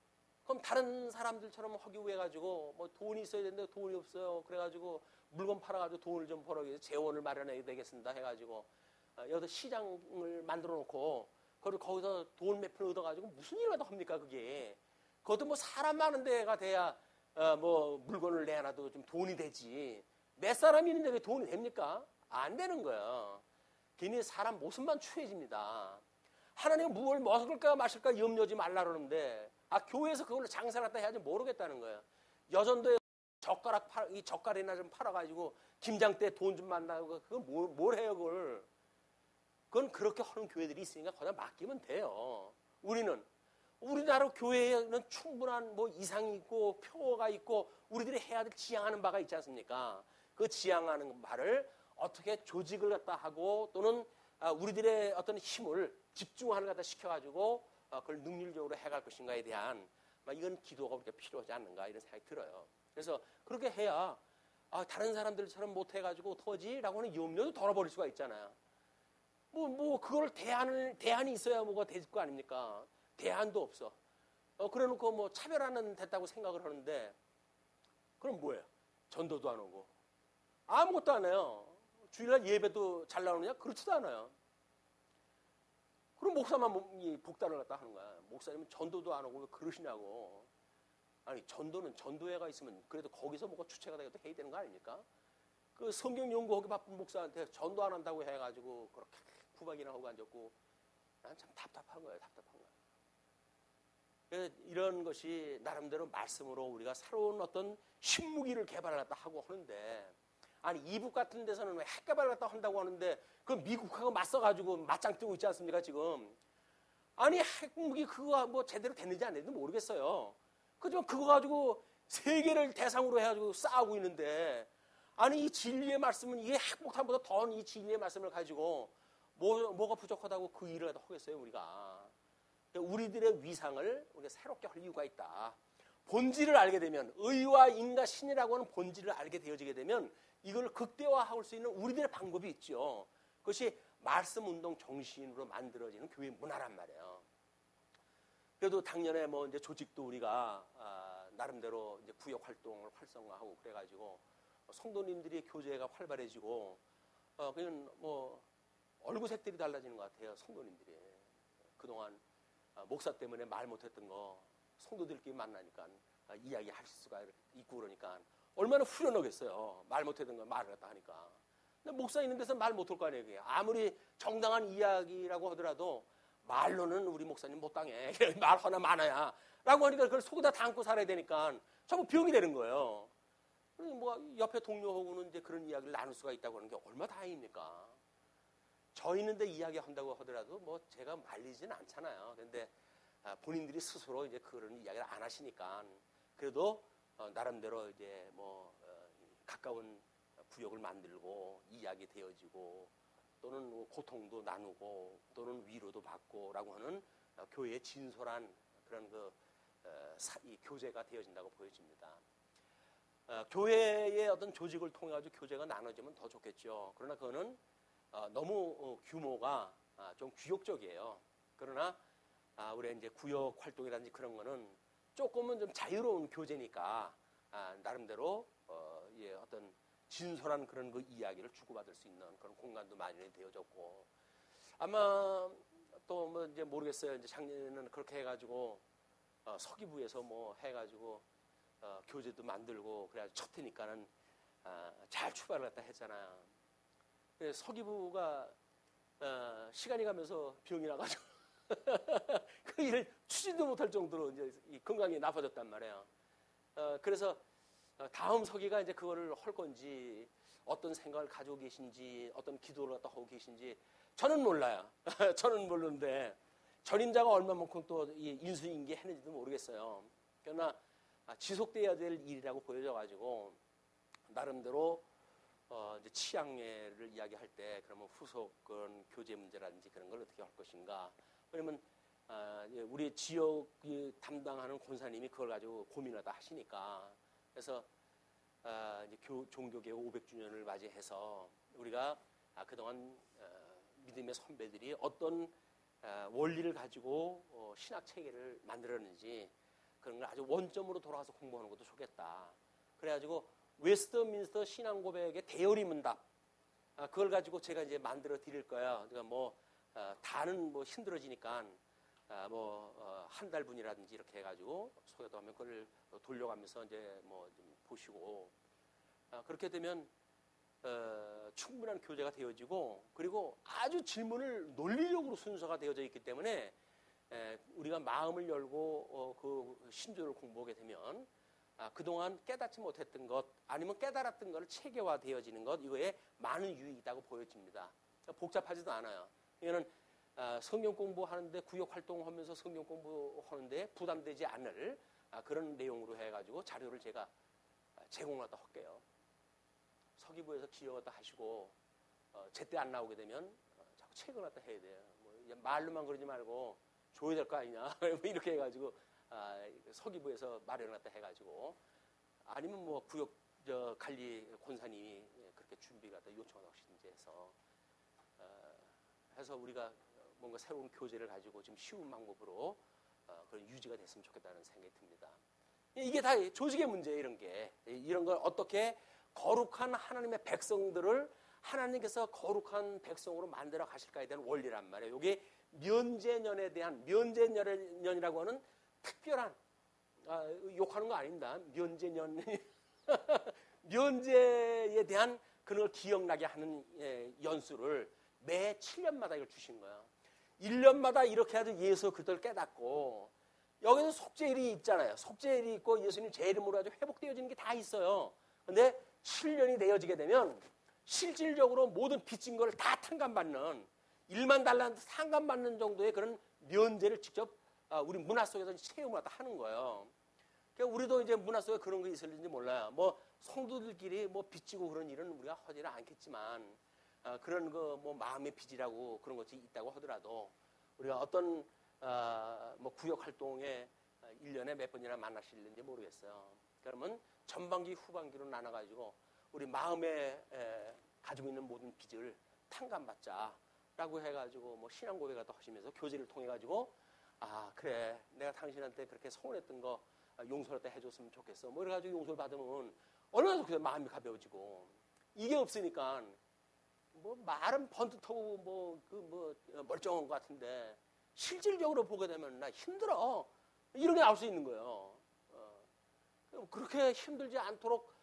그럼 다른 사람들처럼 하기 위해 가지고 돈이 있어야 되는데 돈이 없어요. 그래가지고 물건 팔아가지고 돈을 좀 벌어야 재원을 마련해야 되겠습니다. 해가지고 여기서 시장을 만들어 놓고 그리고 거기서 돈 몇 푼 얻어가지고 무슨 일을 합니까 그게. 그것도 뭐 사람 많은 데가 돼야 뭐 물건을 내놔도 좀 돈이 되지. 몇 사람이 있는데 왜 돈이 됩니까? 안 되는 거예요. 괜히 사람 모습만 추해집니다. 하나님은 뭘 먹을까 마실까 염려하지 말라 그러는데 교회에서 그걸로 장사를 갖다 해야지 모르겠다는 거예요. 여전도에 이 젓갈이나 좀 팔아가지고 김장 때 돈 좀 만나고 그건 뭘 해요 그걸. 그건 그렇게 하는 교회들이 있으니까 거기다 맡기면 돼요. 우리나라 교회에는 충분한 뭐 이상이 있고 표어가 있고 우리들이 해야 될 지향하는 바가 있지 않습니까? 그 지향하는 바를 어떻게 조직을 갖다 하고 또는 우리들의 어떤 힘을 집중하는 갖다 시켜가지고 그걸 능률적으로 해갈 것인가에 대한 이건 기도가 그렇게 필요하지 않는가 이런 생각이 들어요. 그래서 그렇게 해야 다른 사람들처럼 못해가지고 어떡하지라고 하는 염려도 덜어버릴 수가 있잖아요. 그걸 대안이 있어야 뭐가 될 거 아닙니까? 대안도 없어. 그래 놓고 뭐 차별하는 됐다고 생각을 하는데, 그럼 뭐예요? 전도도 안 오고, 아무것도 안 해요. 주일날 예배도 잘 나오느냐? 그렇지도 않아요. 그럼 목사만 복단을 갖다 하는 거야. 목사님은 전도도 안 오고 왜 그러시냐고. 아니, 전도는 전도회가 있으면 그래도 거기서 뭐가 주체가 되고 해야 되는 거 아닙니까? 그 성경 연구하기 바쁜 목사한테 전도 안 한다고 해가지고 그렇게 구박이나 하고 앉았고, 난 참 답답한 거예요. 답답한 거예요. 이런 것이 나름대로 말씀으로 우리가 새로운 어떤 신무기를 개발을 갖다 하고 하는데, 아니 이북 같은 데서는 왜 핵개발을 갖다 한다고 하는데 그 미국하고 맞서가지고 맞짱 뜨고 있지 않습니까 지금. 아니 핵무기 그거 뭐 제대로 됐는지 안 됐는지 모르겠어요. 그지만 그거 가지고 세계를 대상으로 해가지고 싸우고 있는데, 아니 이 진리의 말씀은 이게 핵폭탄보다 더한 이 진리의 말씀을 가지고 뭐가 부족하다고 그 일을 하겠어요 우리가. 우리들의 위상을 우리가 새롭게 할 이유가 있다. 본질을 알게 되면, 의와 인과 신이라고 하는 본질을 알게 되어지게 되면 이걸 극대화할 수 있는 우리들의 방법이 있죠. 그것이 말씀 운동 정신으로 만들어지는 교회 문화란 말이에요. 그래도 작년에 뭐 이제 조직도 우리가 나름대로 이제 구역 활동을 활성화하고 그래가지고 성도님들이 교제가 활발해지고 그냥 뭐 얼굴색들이 달라지는 것 같아요. 성도님들이 그동안 목사 때문에 말 못했던 거 성도들끼리 만나니까 이야기할 수가 있고 그러니까 얼마나 후련하겠어요. 말 못했던 거 말을 갖다 하니까. 근데 목사 있는 데서 말 못할 거 아니에요. 아무리 정당한 이야기라고 하더라도 말로는 우리 목사님 못 당해. 말 하나 많아야. 라고 하니까 그걸 속에다 담고 살아야 되니까 전부 병이 되는 거예요. 뭐 옆에 동료하고는 이제 그런 이야기를 나눌 수가 있다고 하는 게 얼마나 다행입니까? 저 있는데 이야기한다고 하더라도 뭐 제가 말리지는 않잖아요. 그런데 본인들이 스스로 이제 그런 이야기를 안 하시니까 그래도 나름대로 이제 뭐 가까운 구역을 만들고 이야기 되어지고 또는 고통도 나누고 또는 위로도 받고라고 하는 교회의 진솔한 그런 이 교제가 되어진다고 보여집니다. 교회의 어떤 조직을 통해 가지고 교제가 나눠지면 더 좋겠죠. 그러나 그거는 너무 규모가 좀 규격적이에요. 그러나 우리 이제 구역 활동이라든지 그런 거는 조금은 좀 자유로운 교제니까 나름대로 어떤 진솔한 그런 그 이야기를 주고받을 수 있는 그런 공간도 마련이 되어졌고, 아마 또 뭐 이제 모르겠어요. 이제 작년에는 그렇게 해가지고 서기부에서 뭐 해가지고 교제도 만들고 그래가지고 첫 해니까는 잘 출발을 했다 했잖아요. 서기부가 시간이 가면서 병이 나가지고 그 일을 추진도 못할 정도로 이제 이 건강이 나빠졌단 말이에요. 그래서 다음 서기가 이제 그거를 할 건지 어떤 생각을 가지고 계신지 어떤 기도를 갖다 하고 계신지 저는 몰라요. 저는 모르는데 전임자가 얼마만큼 또 인수인계 했는지도 모르겠어요. 그러나 지속돼야 될 일이라고 보여져가지고 나름대로 이제 치양회를 이야기할 때 그러면 후속 그런 교제 문제라든지 그런 걸 어떻게 할 것인가. 왜냐면 우리 지역 담당하는 권사님이 그걸 가지고 고민하다 하시니까. 그래서 이제 종교개혁 500주년을 맞이해서 우리가 그동안 믿음의 선배들이 어떤 원리를 가지고 신학 체계를 만들었는지 그런 걸 아주 원점으로 돌아가서 공부하는 것도 좋겠다. 그래가지고 웨스트민스터 신앙고백의 대열이 문답 그걸 가지고 제가 이제 만들어 드릴 거야. 그러니까 뭐 다는 뭐 힘들어지니까 한 달 분이라든지 이렇게 해가지고 소개도 하면 그걸 돌려가면서 이제 뭐 좀 보시고 그렇게 되면 충분한 교재가 되어지고 그리고 아주 질문을 논리적으로 순서가 되어져 있기 때문에 우리가 마음을 열고 그 신조를 공부하게 되면 그동안 깨닫지 못했던 것 아니면 깨달았던 것을 체계화되어지는 것 이거에 많은 유익이 있다고 보여집니다. 복잡하지도 않아요. 이거는 성경 공부하는데 구역 활동하면서 성경 공부하는데 부담되지 않을 그런 내용으로 해가지고 자료를 제가 제공하다 할게요. 서기부에서 기여하다 하시고 제때 안 나오게 되면 자꾸 책을 갖다 해야 돼요. 뭐 말로만 그러지 말고 줘야 될 거 아니냐 이렇게 해가지고 서기부에서 마련했다 해가지고 아니면 뭐 구역 관리 권사님이 그렇게 준비가 다 요청하다 하시든지 해서 우리가 뭔가 새로운 교재를 가지고 좀 쉬운 방법으로 그런 유지가 됐으면 좋겠다는 생각이 듭니다. 이게 다 조직의 문제예요. 이런 걸 어떻게 거룩한 하나님의 백성들을 하나님께서 거룩한 백성으로 만들어 가실까에 대한 원리란 말이에요. 이게 면제년에 대한 면제년이라고 하는 특별한 욕하는 거 아닙니다. 면제년 면제에 대한 그걸 기억나게 하는 연수를 매 7년마다 이걸 주신 거야. 1년마다 이렇게 해서 예수 그리스도를 깨닫고 여기서 속죄일이 있잖아요. 속죄일이 있고 예수님 제 이름으로 아주 회복되어지는 게 다 있어요. 근데 7년이 되어지게 되면 실질적으로 모든 빚진 걸 다 탕감받는 1만 달란트 탕감받는 정도의 그런 면제를 직접 우리 문화 속에서 체험을 하는 거예요. 그러니까 우리도 이제 문화 속에 그런 게 있을지 몰라요. 뭐 성도들끼리 뭐 빚지고 그런 일은 우리가 하지는 않겠지만 그런 거 뭐 마음의 빚이라고 그런 것이 있다고 하더라도 우리가 어떤 뭐 구역 활동에 1년에 몇 번이나 만나실는지 모르겠어요. 그러면 전반기 후반기로 나눠가지고 우리 마음에 가지고 있는 모든 빚을 탕감받자라고 해가지고 뭐 신앙 고백을 하시면서 교제를 통해 가지고 그래 내가 당신한테 그렇게 서운했던 거 용서를 때 해줬으면 좋겠어. 뭐 이래가지고 용서를 받으면 얼마나 좋겠어요. 마음이 가벼워지고 이게 없으니까 뭐 말은 번듯하고 멀쩡한 것 같은데 실질적으로 보게 되면 나 힘들어. 이런 게 나올 수 있는 거예요. 그렇게 힘들지 않도록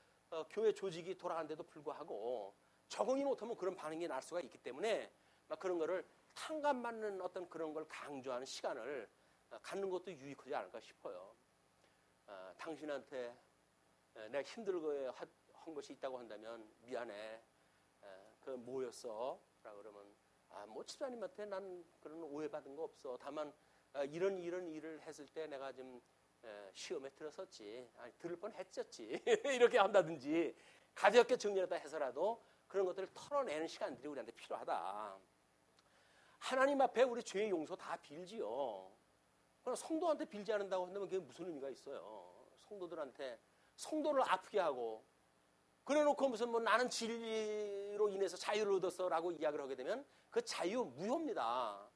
교회 조직이 돌아가는데도 불구하고 적응이 못하면 그런 반응이 날 수가 있기 때문에 그런 거를 탕감받는 어떤 그런 걸 강조하는 시간을 갖는 것도 유익하지 않을까 싶어요. 당신한테 내가 힘들게 한 것이 있다고 한다면 미안해. 그 뭐였어? 라고 그러면 뭐 집사님한테 난 그런 오해받은 거 없어. 다만 이런 일을 했을 때 내가 좀 시험에 들었었지. 들을 뻔했었지. 이렇게 한다든지 가볍게 정리했다 해서라도 그런 것들을 털어내는 시간들이 우리한테 필요하다. 하나님 앞에 우리 죄의 용서 다 빌지요. 그럼 성도한테 빌지 않는다고 한다면 그게 무슨 의미가 있어요? 성도를 아프게 하고 그래놓고 무슨 나는 진리로 인해서 자유를 얻었어라고 이야기를 하게 되면 그 자유 무효입니다.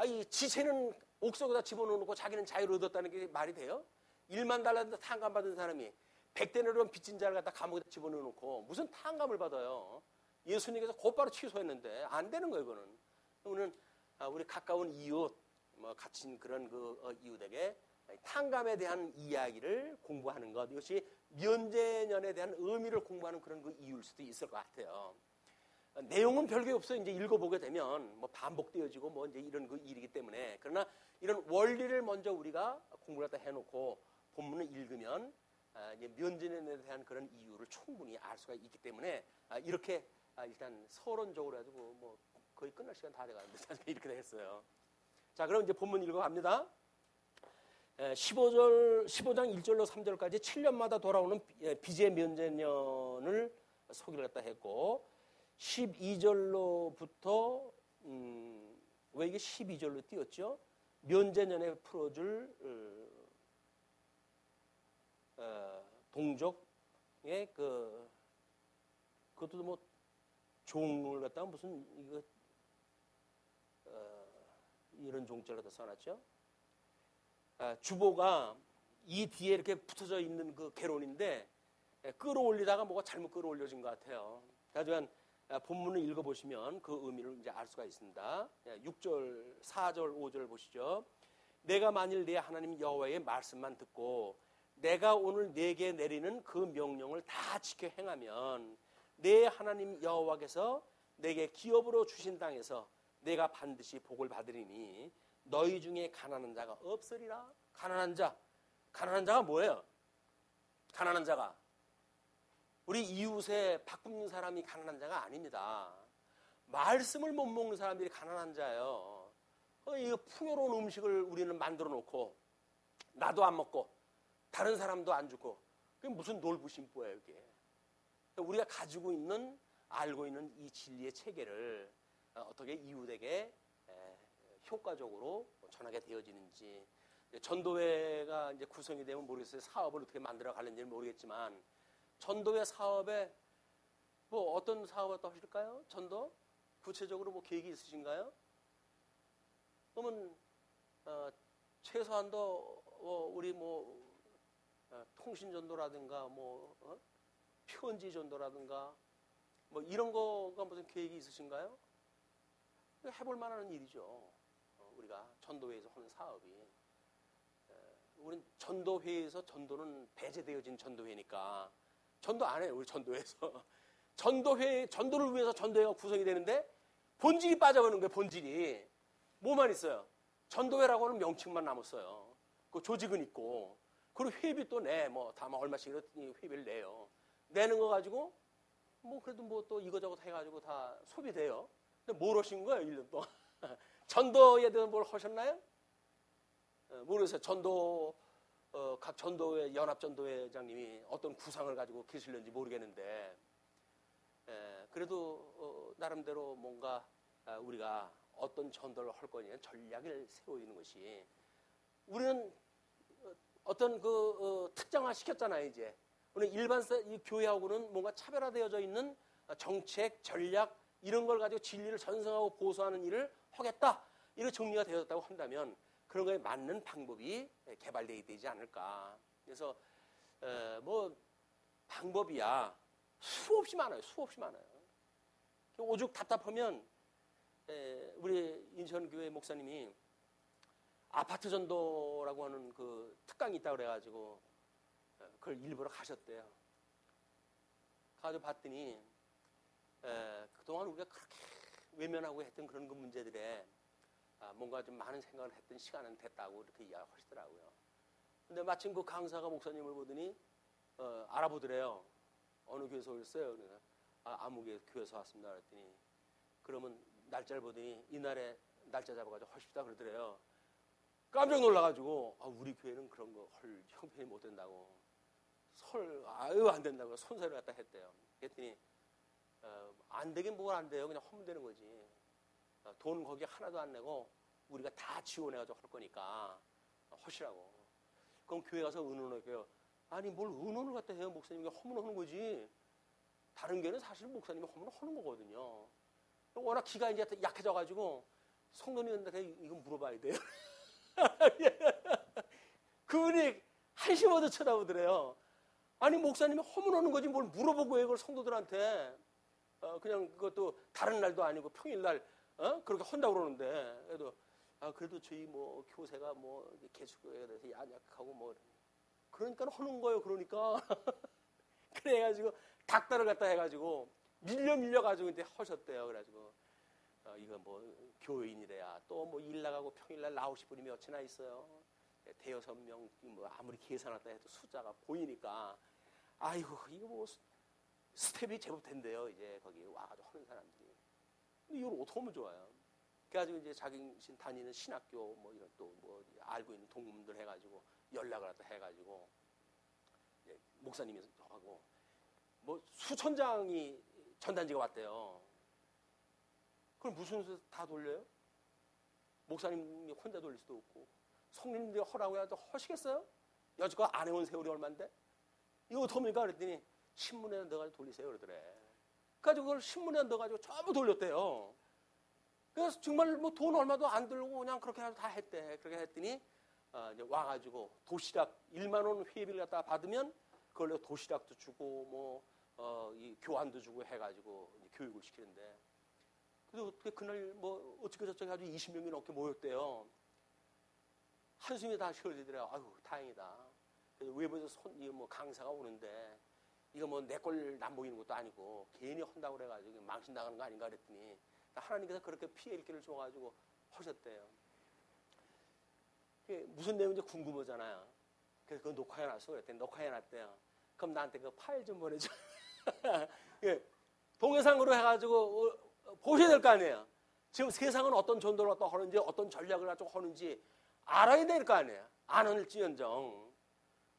이 지체는 옥석에다 집어넣고 자기는 자유를 얻었다는 게 말이 돼요? 1만 달란트 탕감받은 사람이 100대너리온 빚진 자를 갖다 감옥에다 집어넣고 무슨 탕감을 받아요? 예수님께서 곧바로 취소했는데 안 되는 거예요, 이거는. 그러면 우리 가까운 이웃, 갇힌 그런 이웃에게 탕감에 대한 이야기를 공부하는 것, 이것이 면제년에 대한 의미를 공부하는 그런 이유일 수도 있을 것 같아요. 내용은 별게 없어요. 이제 읽어보게 되면 반복되어지고 이제 이런 일이기 때문에. 그러나 이런 원리를 먼저 우리가 공부를 갖다 해놓고 본문을 읽으면 이제 면제년에 대한 그런 이유를 충분히 알 수가 있기 때문에 이렇게 일단 서론적으로 해가지고 거의 끝날 시간 다 돼가는데 이렇게 됐어요. 자, 그럼 이제 본문 읽어갑니다. 15장 1절로 3절까지 7년마다 돌아오는 빚의 면제년을 소개를 갖다 했고 12절로부터 왜 이게 12절로 띄었죠? 면제년에 풀어줄 동족의 그것도 종을 갖다가 무슨 이런 종자를 갖다 써놨죠? 주보가 이 뒤에 이렇게 붙어져 있는 그 개론인데 끌어올리다가 뭐가 잘못 끌어올려진 것 같아요. 하지만 본문을 읽어보시면 그 의미를 이제 알 수가 있습니다. 6절, 4절, 5절 보시죠. 내가 만일 내 하나님 여호와의 말씀만 듣고 내가 오늘 내게 내리는 그 명령을 다 지켜 행하면 내 하나님 여호와께서 내게 기업으로 주신 땅에서 내가 반드시 복을 받으리니 너희 중에 가난한 자가 없으리라. 가난한 자가 뭐예요? 가난한 자가 우리 이웃에 밥 굶는 사람이 가난한 자가 아닙니다. 말씀을 못 먹는 사람들이 가난한 자예요. 이 풍요로운 음식을 우리는 만들어 놓고 나도 안 먹고 다른 사람도 안 주고 그게 무슨 놀부심보예요 이게. 우리가 가지고 있는 알고 있는 이 진리의 체계를 어떻게 이웃에게 효과적으로 전하게 되어지는지. 전도회가 이제 구성이 되면 모르겠어요. 사업을 어떻게 만들어 가는지는 모르겠지만 전도회 사업에 뭐 어떤 사업을 또 하실까요? 전도? 구체적으로 뭐 계획이 있으신가요? 그러면 최소한도 우리 뭐 통신 전도라든가 뭐 편지 전도라든가 뭐 이런 거가 무슨 계획이 있으신가요? 해볼 만한 일이죠. 우리가 전도회에서 하는 사업이. 우린 전도회에서 전도는 배제되어진 전도회니까 전도 안 해요. 우리 전도회에서. 전도를 위해서 전도회가 구성이 되는데 본질이 빠져가는 거예요. 본질이. 뭐만 있어요? 전도회라고 하는 명칭만 남았어요. 그 조직은 있고 그리고 회비 또 내. 뭐 다만 얼마씩 회비를 내요. 내는 거 가지고 뭐 그래도 뭐 또 이거저거 해가지고 다 소비돼요. 근데 뭘 하신 거예요? 1년 동안. 전도에 대해서 뭘 하셨나요? 모르겠어요. 각 전도회, 연합전도회장님이 어떤 구상을 가지고 계시는지 모르겠는데, 그래도 나름대로 뭔가 우리가 어떤 전도를 할 거냐 전략을 세워지는 것이 우리는 어떤 특정화 시켰잖아요, 이제. 우리는 일반 이 교회하고는 뭔가 차별화되어져 있는 정책, 전략, 이런 걸 가지고 진리를 전승하고 보수하는 일을 하겠다. 이렇게 정리가 되었다고 한다면 그런 거에 맞는 방법이 개발되어야 되지 않을까. 그래서 뭐 방법이야 수없이 많아요. 오죽 답답하면 우리 인천교회 목사님이 아파트 전도라고 하는 그 특강이 있다고 그래가지고 그걸 일부러 가셨대요. 가서 봤더니 그동안 우리가 그렇게 외면하고 했던 그런 그 문제들에 뭔가 좀 많은 생각을 했던 시간은 됐다고 이렇게 이야기하시더라고요. 근데 마침 그 강사가 목사님을 보더니 알아보더래요. 어느 교회에서 오셨어요? 아무 교회에서 왔습니다. 그랬더니 그러면 날짜를 보더니 이날에 날짜 잡아가지고 하십시다 그러더래요. 깜짝 놀라가지고 우리 교회는 그런 거 할 형편이 못 된다고 안 된다고 손사를 갖다 했대요. 그랬더니 안 되긴 뭘 안 돼요. 그냥 하면 되는 거지. 돈 거기 하나도 안 내고 우리가 다 지원해가지고 할 거니까 하시라고. 그럼 교회 가서 의논할게요. 아니 뭘 의논을 갖다 해요. 목사님이 허문하는 거지. 다른 교회는 사실 목사님이 허문하는 거거든요. 워낙 기가 이제 약해져가지고 성도님한테 이건 물어봐야 돼요. 그분이 한심 얻어 쳐다보더래요. 아니 목사님이 허문하는 거지 뭘 물어보고 해 그걸 성도들한테. 그냥 그것도 다른 날도 아니고 평일날 그렇게 한다고 그러는데 그래도 저희 뭐 교세가 뭐 개수교회에 대해서 약하고 뭐 그러니까 하는 거예요. 그러니까 그래가지고 닥달을 갖다 해가지고 밀려가지고 이제 하셨대요. 그래가지고 이거 뭐 교인이래야 또 뭐 일 나가고 평일날 나오실 분이 몇이나 있어요. 대여섯 명 뭐 아무리 계산했다 해도 숫자가 보이니까 아이고 이거 뭐 스텝이 제법 된대요. 이제 거기 와가지고 하는 사람들이. 근데 이걸 어떻게 하면 좋아요? 그래가지고 이제 자기 다니는 신학교 뭐 이런 또 뭐 알고 있는 동문들 해가지고 연락을 갖다 해가지고 목사님이 하고 뭐 수천 장이 전단지가 왔대요. 그걸 무슨 수로 다 돌려요? 목사님이 혼자 돌릴 수도 없고 성님들이 하라고 해도 하시겠어요? 여지껏 안 해온 세월이 얼만데? 이거 어떡합니까? 그랬더니 신문에 넣어가지고 돌리세요 그러더래. 그래가지고 그걸 신문에 넣어가지고 전부 돌렸대요. 그래서 정말 뭐 돈 얼마도 안 들고 그냥 그렇게 다 했대. 그렇게 했더니 이제 와가지고 도시락 1만 원 회비를 갖다 받으면 그걸로 도시락도 주고 뭐 이 교환도 주고 해가지고 교육을 시키는데, 그래도 어떻게 그날 뭐 어떻게 저쩌게 아주 20명이 넘게 모였대요. 한숨이 다 쉬어지더래요. 아유, 다행이다. 그래서 외부에서 뭐 강사가 오는데 이거 뭐 내 꼴 남 보이는 것도 아니고 괜히 한다고 그래가지고 망신 나가는 거 아닌가 그랬더니 하나님께서 그렇게 피해 일기를 줘가지고 하셨대요. 무슨 내용인지 궁금하잖아요. 그래서 그거 녹화해놨어 그랬더니 녹화해놨대요. 그럼 나한테 그 파일 좀 보내줘. 동영상으로 해가지고 보셔야 될 거 아니에요. 지금 세상은 어떤 전도를 갖다 하는지 어떤 전략을 가지고 하는지 알아야 될 거 아니에요. 안 할지언정.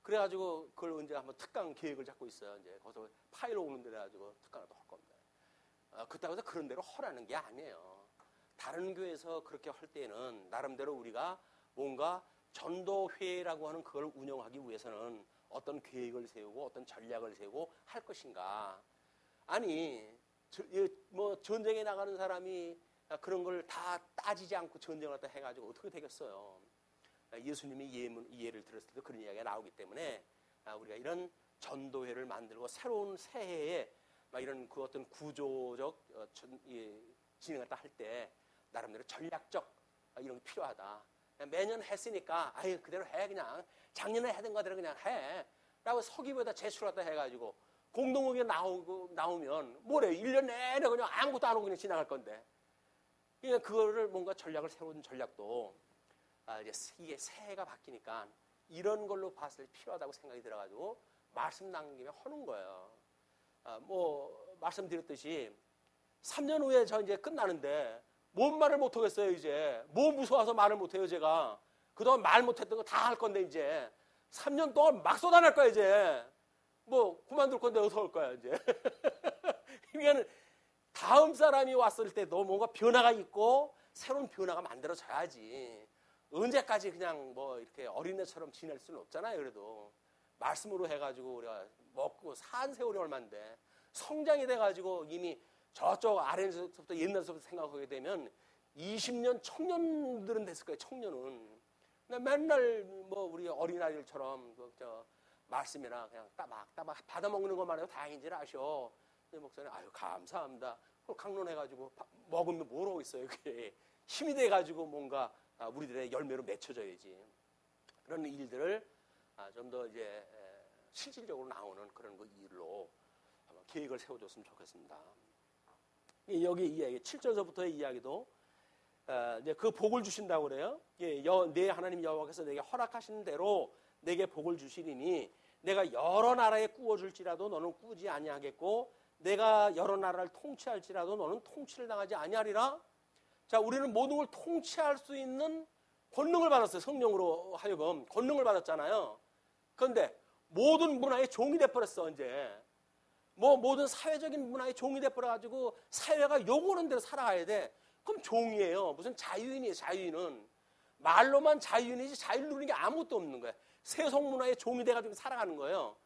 그래가지고 그걸 이제 한번 특강 계획을 잡고 있어요. 이제 거기서 파일 오는 데래 가지고 특강을 또 할 겁니다. 그렇다고 해서 그런 대로 하라는 게 아니에요. 다른 교회에서 그렇게 할 때는 나름대로 우리가 뭔가 전도회라고 하는 그걸 운영하기 위해서는 어떤 계획을 세우고 어떤 전략을 세우고 할 것인가. 아니 뭐 전쟁에 나가는 사람이 그런 걸 다 따지지 않고 전쟁을 갖다 해가지고 어떻게 되겠어요. 예수님이 예를 들었을 때도 그런 이야기가 나오기 때문에 우리가 이런 전도회를 만들고 새로운 새해에 이런 그 어떤 구조적 진행을 할 때 나름대로 전략적 이런 게 필요하다. 매년 했으니까 아유 그대로 해 그냥 작년에 하던 거대로 그냥 해 라고 서기부에다 제출하다 해가지고 공동의견 나오면 뭐래 1년 내내 그냥 아무것도 안 하고 그냥 지나갈 건데 그러니까 그거를 뭔가 전략을 세운 전략도 이제 이게 새해가 바뀌니까 이런 걸로 봤을 때 필요하다고 생각이 들어가지고 말씀 남김에 하는 거예요. 뭐 말씀드렸듯이 3년 후에 저 이제 끝나는데 뭔 말을 못 하겠어요. 이제 뭐 무서워서 말을 못 해요. 제가 그동안 말 못했던 거 다 할 건데 이제 3년 동안 막 쏟아낼 거야. 이제 뭐 그만둘 건데 어서 올 거야. 이제 그러니까 다음 사람이 왔을 때도 뭔가 변화가 있고 새로운 변화가 만들어져야지. 언제까지 그냥 뭐 이렇게 어린애처럼 지낼 수는 없잖아요. 그래도 말씀으로 해가지고 우리가 먹고 산 세월이 얼만데 성장이 돼가지고 이미 저쪽 아래에서부터 옛날서부터 생각하게 되면 20년 청년들은 됐을 거예요. 청년은 맨날 뭐 우리 어린아이들처럼 말씀이나 그냥 따박 받아먹는 것만 해도 다행인지를 아셔. 근데 목사님 아유 감사합니다. 그걸 강론해가지고 먹으면 뭘 하고 있어요. 그게 힘이 돼가지고 뭔가 우리들의 열매로 맺혀져야지. 그런 일들을 좀 더 이제 실질적으로 나오는 그런 그 일로 한번 계획을 세워줬으면 좋겠습니다. 여기 이야기 7절서부터의 이야기도 이제 그 복을 주신다고 그래요. 내 하나님 여호와께서 내게 허락하신 대로 내게 복을 주시리니 내가 여러 나라에 꾸어줄지라도 너는 꾸지 아니하겠고 내가 여러 나라를 통치할지라도 너는 통치를 당하지 아니하리라. 자, 우리는 모든 걸 통치할 수 있는 권능을 받았어요. 성령으로 하여금 권능을 받았잖아요. 그런데 모든 문화의 종이 돼버렸어. 이제 뭐 모든 사회적인 문화의 종이 돼버려가지고 사회가 요구하는 대로 살아가야 돼. 그럼 종이에요. 무슨 자유인이에요. 자유인은 말로만 자유인이지 자유를 누리는 게 아무것도 없는 거야. 세속 문화의 종이 돼가지고 살아가는 거예요.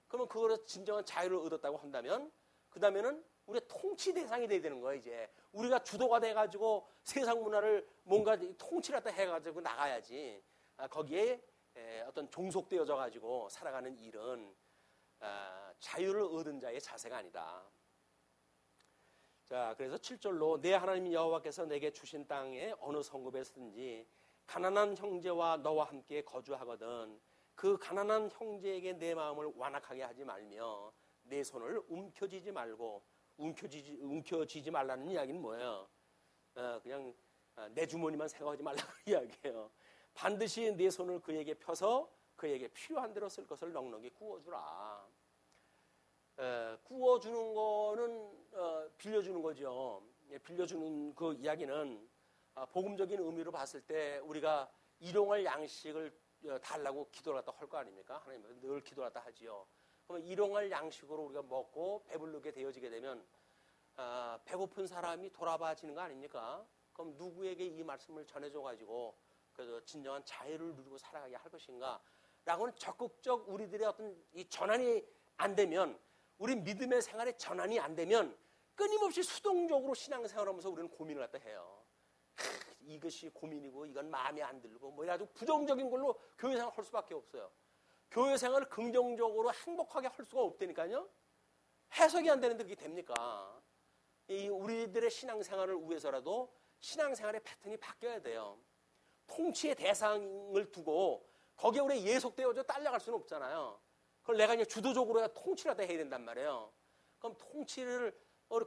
그러면 그거로 진정한 자유를 얻었다고 한다면 그 다음에는 우리가 통치 대상이 돼야 되는 거예요. 이제 우리가 주도가 돼가지고 세상 문화를 뭔가 통치를 갖다 해가지고 나가야지. 거기에 어떤 종속되어져 가지고 살아가는 일은 자유를 얻은 자의 자세가 아니다. 자, 그래서 7절로 내 하나님 여호와께서 내게 주신 땅에 어느 성읍에서든지 가난한 형제와 너와 함께 거주하거든 그 가난한 형제에게 내 마음을 완악하게 하지 말며 내 손을 움켜쥐지 말고 움켜쥐지 말라는 이야기는 뭐예요? 그냥 내 주머니만 생각하지 말라고 이야기해요. 반드시 내 손을 그에게 펴서 그에게 필요한 대로 쓸 것을 넉넉히 구워주라. 구워주는 거는 빌려주는 거죠. 빌려주는 그 이야기는 복음적인 의미로 봤을 때 우리가 일용할 양식을 달라고 기도를 갖다 할 거 아닙니까? 하나님 늘 기도를 갖다 하지요. 그러면 일용할 양식으로 우리가 먹고 배부르게 되어지게 되면 배고픈 사람이 돌아봐지는 거 아닙니까? 그럼 누구에게 이 말씀을 전해줘가지고 그래서 진정한 자유를 누리고 살아가게 할 것인가? 라고는 적극적 우리들의 어떤 이 전환이 안 되면 우리 믿음의 생활에 전환이 안 되면 끊임없이 수동적으로 신앙생활을 하면서 우리는 고민을 갖다 해요. 이것이 고민이고 이건 마음에 안 들고 뭐 아주 부정적인 걸로 교회생활 할 수밖에 없어요. 교회생활을 긍정적으로 행복하게 할 수가 없다니까요. 해석이 안 되는데 그게 됩니까? 이 우리들의 신앙생활을 위해서라도 신앙생활의 패턴이 바뀌어야 돼요. 통치의 대상을 두고 거기에 우리 예속되어져 딸려갈 수는 없잖아요. 그걸 내가 이제 주도적으로 통치를 하다 해야 된단 말이에요. 그럼 통치를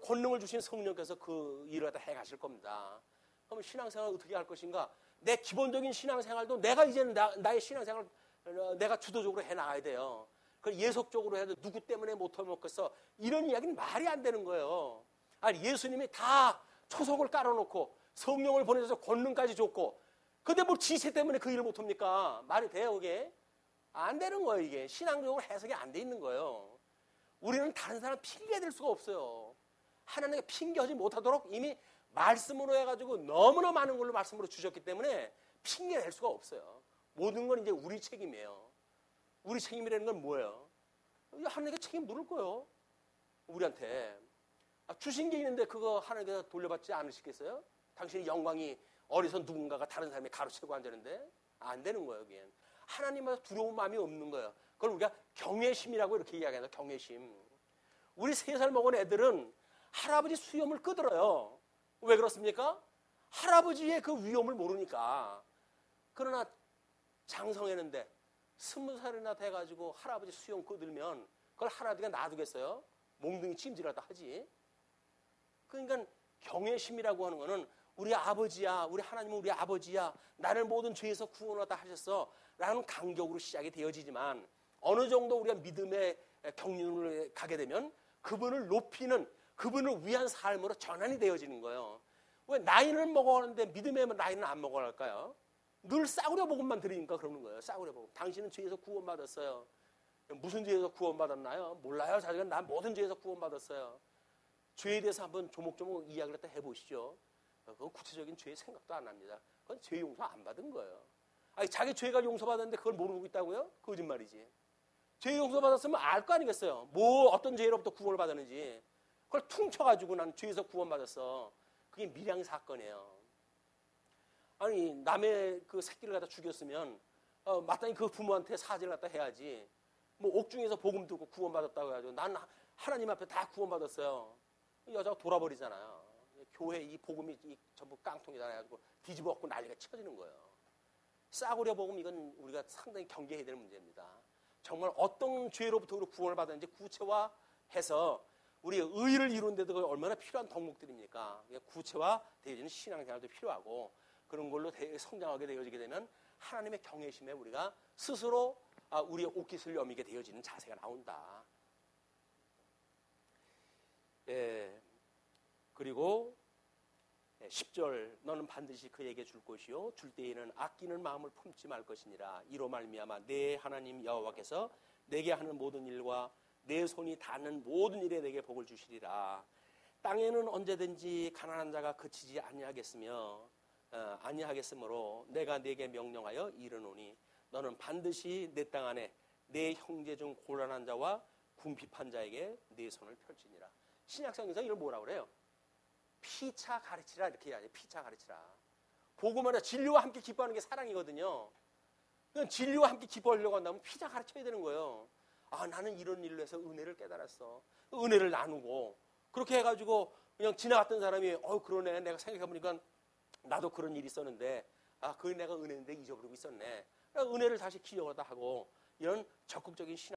권능을 주신 성령께서 그 일을 하다 해 가실 겁니다. 그럼 신앙생활을 어떻게 할 것인가? 내 기본적인 신앙생활도 내가 이제는 나의 신앙생활을 내가 주도적으로 해 나가야 돼요. 그걸 예속적으로 해도 누구 때문에 못 해먹겠어? 이런 이야기는 말이 안 되는 거예요. 아니 예수님이 다 초석을 깔아놓고 성령을 보내줘서 권능까지 줬고 근데 뭐 지세 때문에 그 일을 못합니까? 말이 돼요 그게? 안 되는 거예요 이게. 신앙적으로 해석이 안 돼 있는 거예요. 우리는 다른 사람 핑계 댈 수가 없어요. 하나님께 핑계하지 못하도록 이미 말씀으로 해가지고 너무나 많은 걸로 말씀으로 주셨기 때문에 핑계 댈 수가 없어요. 모든 건 이제 우리 책임이에요. 우리 책임이라는 건 뭐예요? 하나님께 책임 물을 거예요. 우리한테. 주신 게 있는데 그거 하나님께서 돌려받지 않으시겠어요? 당신의 영광이 어디서 누군가가 다른 사람이 가로채고 앉았는데 안 되는 거예요. 그게. 하나님한테 두려운 마음이 없는 거예요. 그걸 우리가 경외심이라고 이렇게 이야기해요. 경외심. 우리 3살 먹은 애들은 할아버지 수염을 끄들어요. 왜 그렇습니까? 할아버지의 그 위험을 모르니까. 그러나 장성했는데 20살이나 돼가지고 할아버지 수염 끄들면 그걸 할아버지가 놔두겠어요? 몽둥이 찜질하다 하지. 그러니까 경외심이라고 하는 거는 우리 아버지야, 우리 하나님은 우리 아버지야, 나를 모든 죄에서 구원하다 하셨어 라는 간격으로 시작이 되어지지만 어느 정도 우리가 믿음의 경륜을 가게 되면 그분을 높이는, 그분을 위한 삶으로 전환이 되어지는 거예요. 왜 나이는 먹어가는데 믿음의 나이는 안 먹어갈까요? 늘 싸구려 복음만 들으니까 그러는 거예요. 싸구려 복음. 당신은 죄에서 구원받았어요. 무슨 죄에서 구원받았나요? 몰라요. 자기가 난 모든 죄에서 구원받았어요. 죄에 대해서 한번 조목조목 이야기를 다 해보시죠. 그건 구체적인 죄의 생각도 안 합니다. 그건 죄 용서 안 받은 거예요. 아니, 자기 죄가 용서받았는데 그걸 모르고 있다고요? 거짓말이지. 죄 용서받았으면 알 거 아니겠어요? 뭐 어떤 죄로부터 구원을 받았는지. 그걸 퉁쳐가지고 난 죄에서 구원받았어. 그게 밀양 사건이에요. 아니 남의 그 새끼를 갖다 죽였으면 마땅히 그 부모한테 사죄를 갖다 해야지. 뭐 옥중에서 복음 듣고 구원받았다고 해가지고 난 하나님 앞에 다 구원받았어요. 여자가 돌아버리잖아요. 교회 이 복음이 전부 깡통이다 해가지고 뒤집어 엎고 난리가 쳐지는 거예요. 싸구려 복음 이건 우리가 상당히 경계해야 될 문제입니다. 정말 어떤 죄로부터 구원을 받았는지 구체화해서 우리 의를 이루는 데도 얼마나 필요한 덕목들입니까? 구체화되어지는 신앙생활도 필요하고 그런 걸로 성장하게 되어지게 되면 하나님의 경외심에 우리가 스스로 우리의 옷깃을 여미게 되어지는 자세가 나온다. 예, 그리고 10절 너는 반드시 그에게 줄 것이요 줄 때에는 아끼는 마음을 품지 말 것이니라. 이로 말미암아 내 하나님 여호와께서 내게 하는 모든 일과 내 손이 닿는 모든 일에 내게 복을 주시리라. 땅에는 언제든지 가난한 자가 그치지 아니하겠으므로 내가 내게 명령하여 이르노니 너는 반드시 내 땅 안에 내 형제 중 곤란한 자와 궁핍한 자에게 내 손을 펼치니라. 신약성경에서 이걸 뭐라고 그래요? 피차 가르치라 이렇게 이야기해요. 피차 가르치라. 복음은 진리와 함께 기뻐하는 게 사랑이거든요. 진리와 함께 기뻐하려고 한다면 피차 가르쳐야 되는 거예요. 아, 나는 이런 일로 해서 은혜를 깨달았어. 은혜를 나누고 그렇게 해가지고 그냥 지나갔던 사람이 그러네. 내가 생각해보니까 나도 그런 일이 있었는데 그게 내가 은혜인데 잊어버리고 있었네. 은혜를 다시 기억하다 하고 이런 적극적인 신앙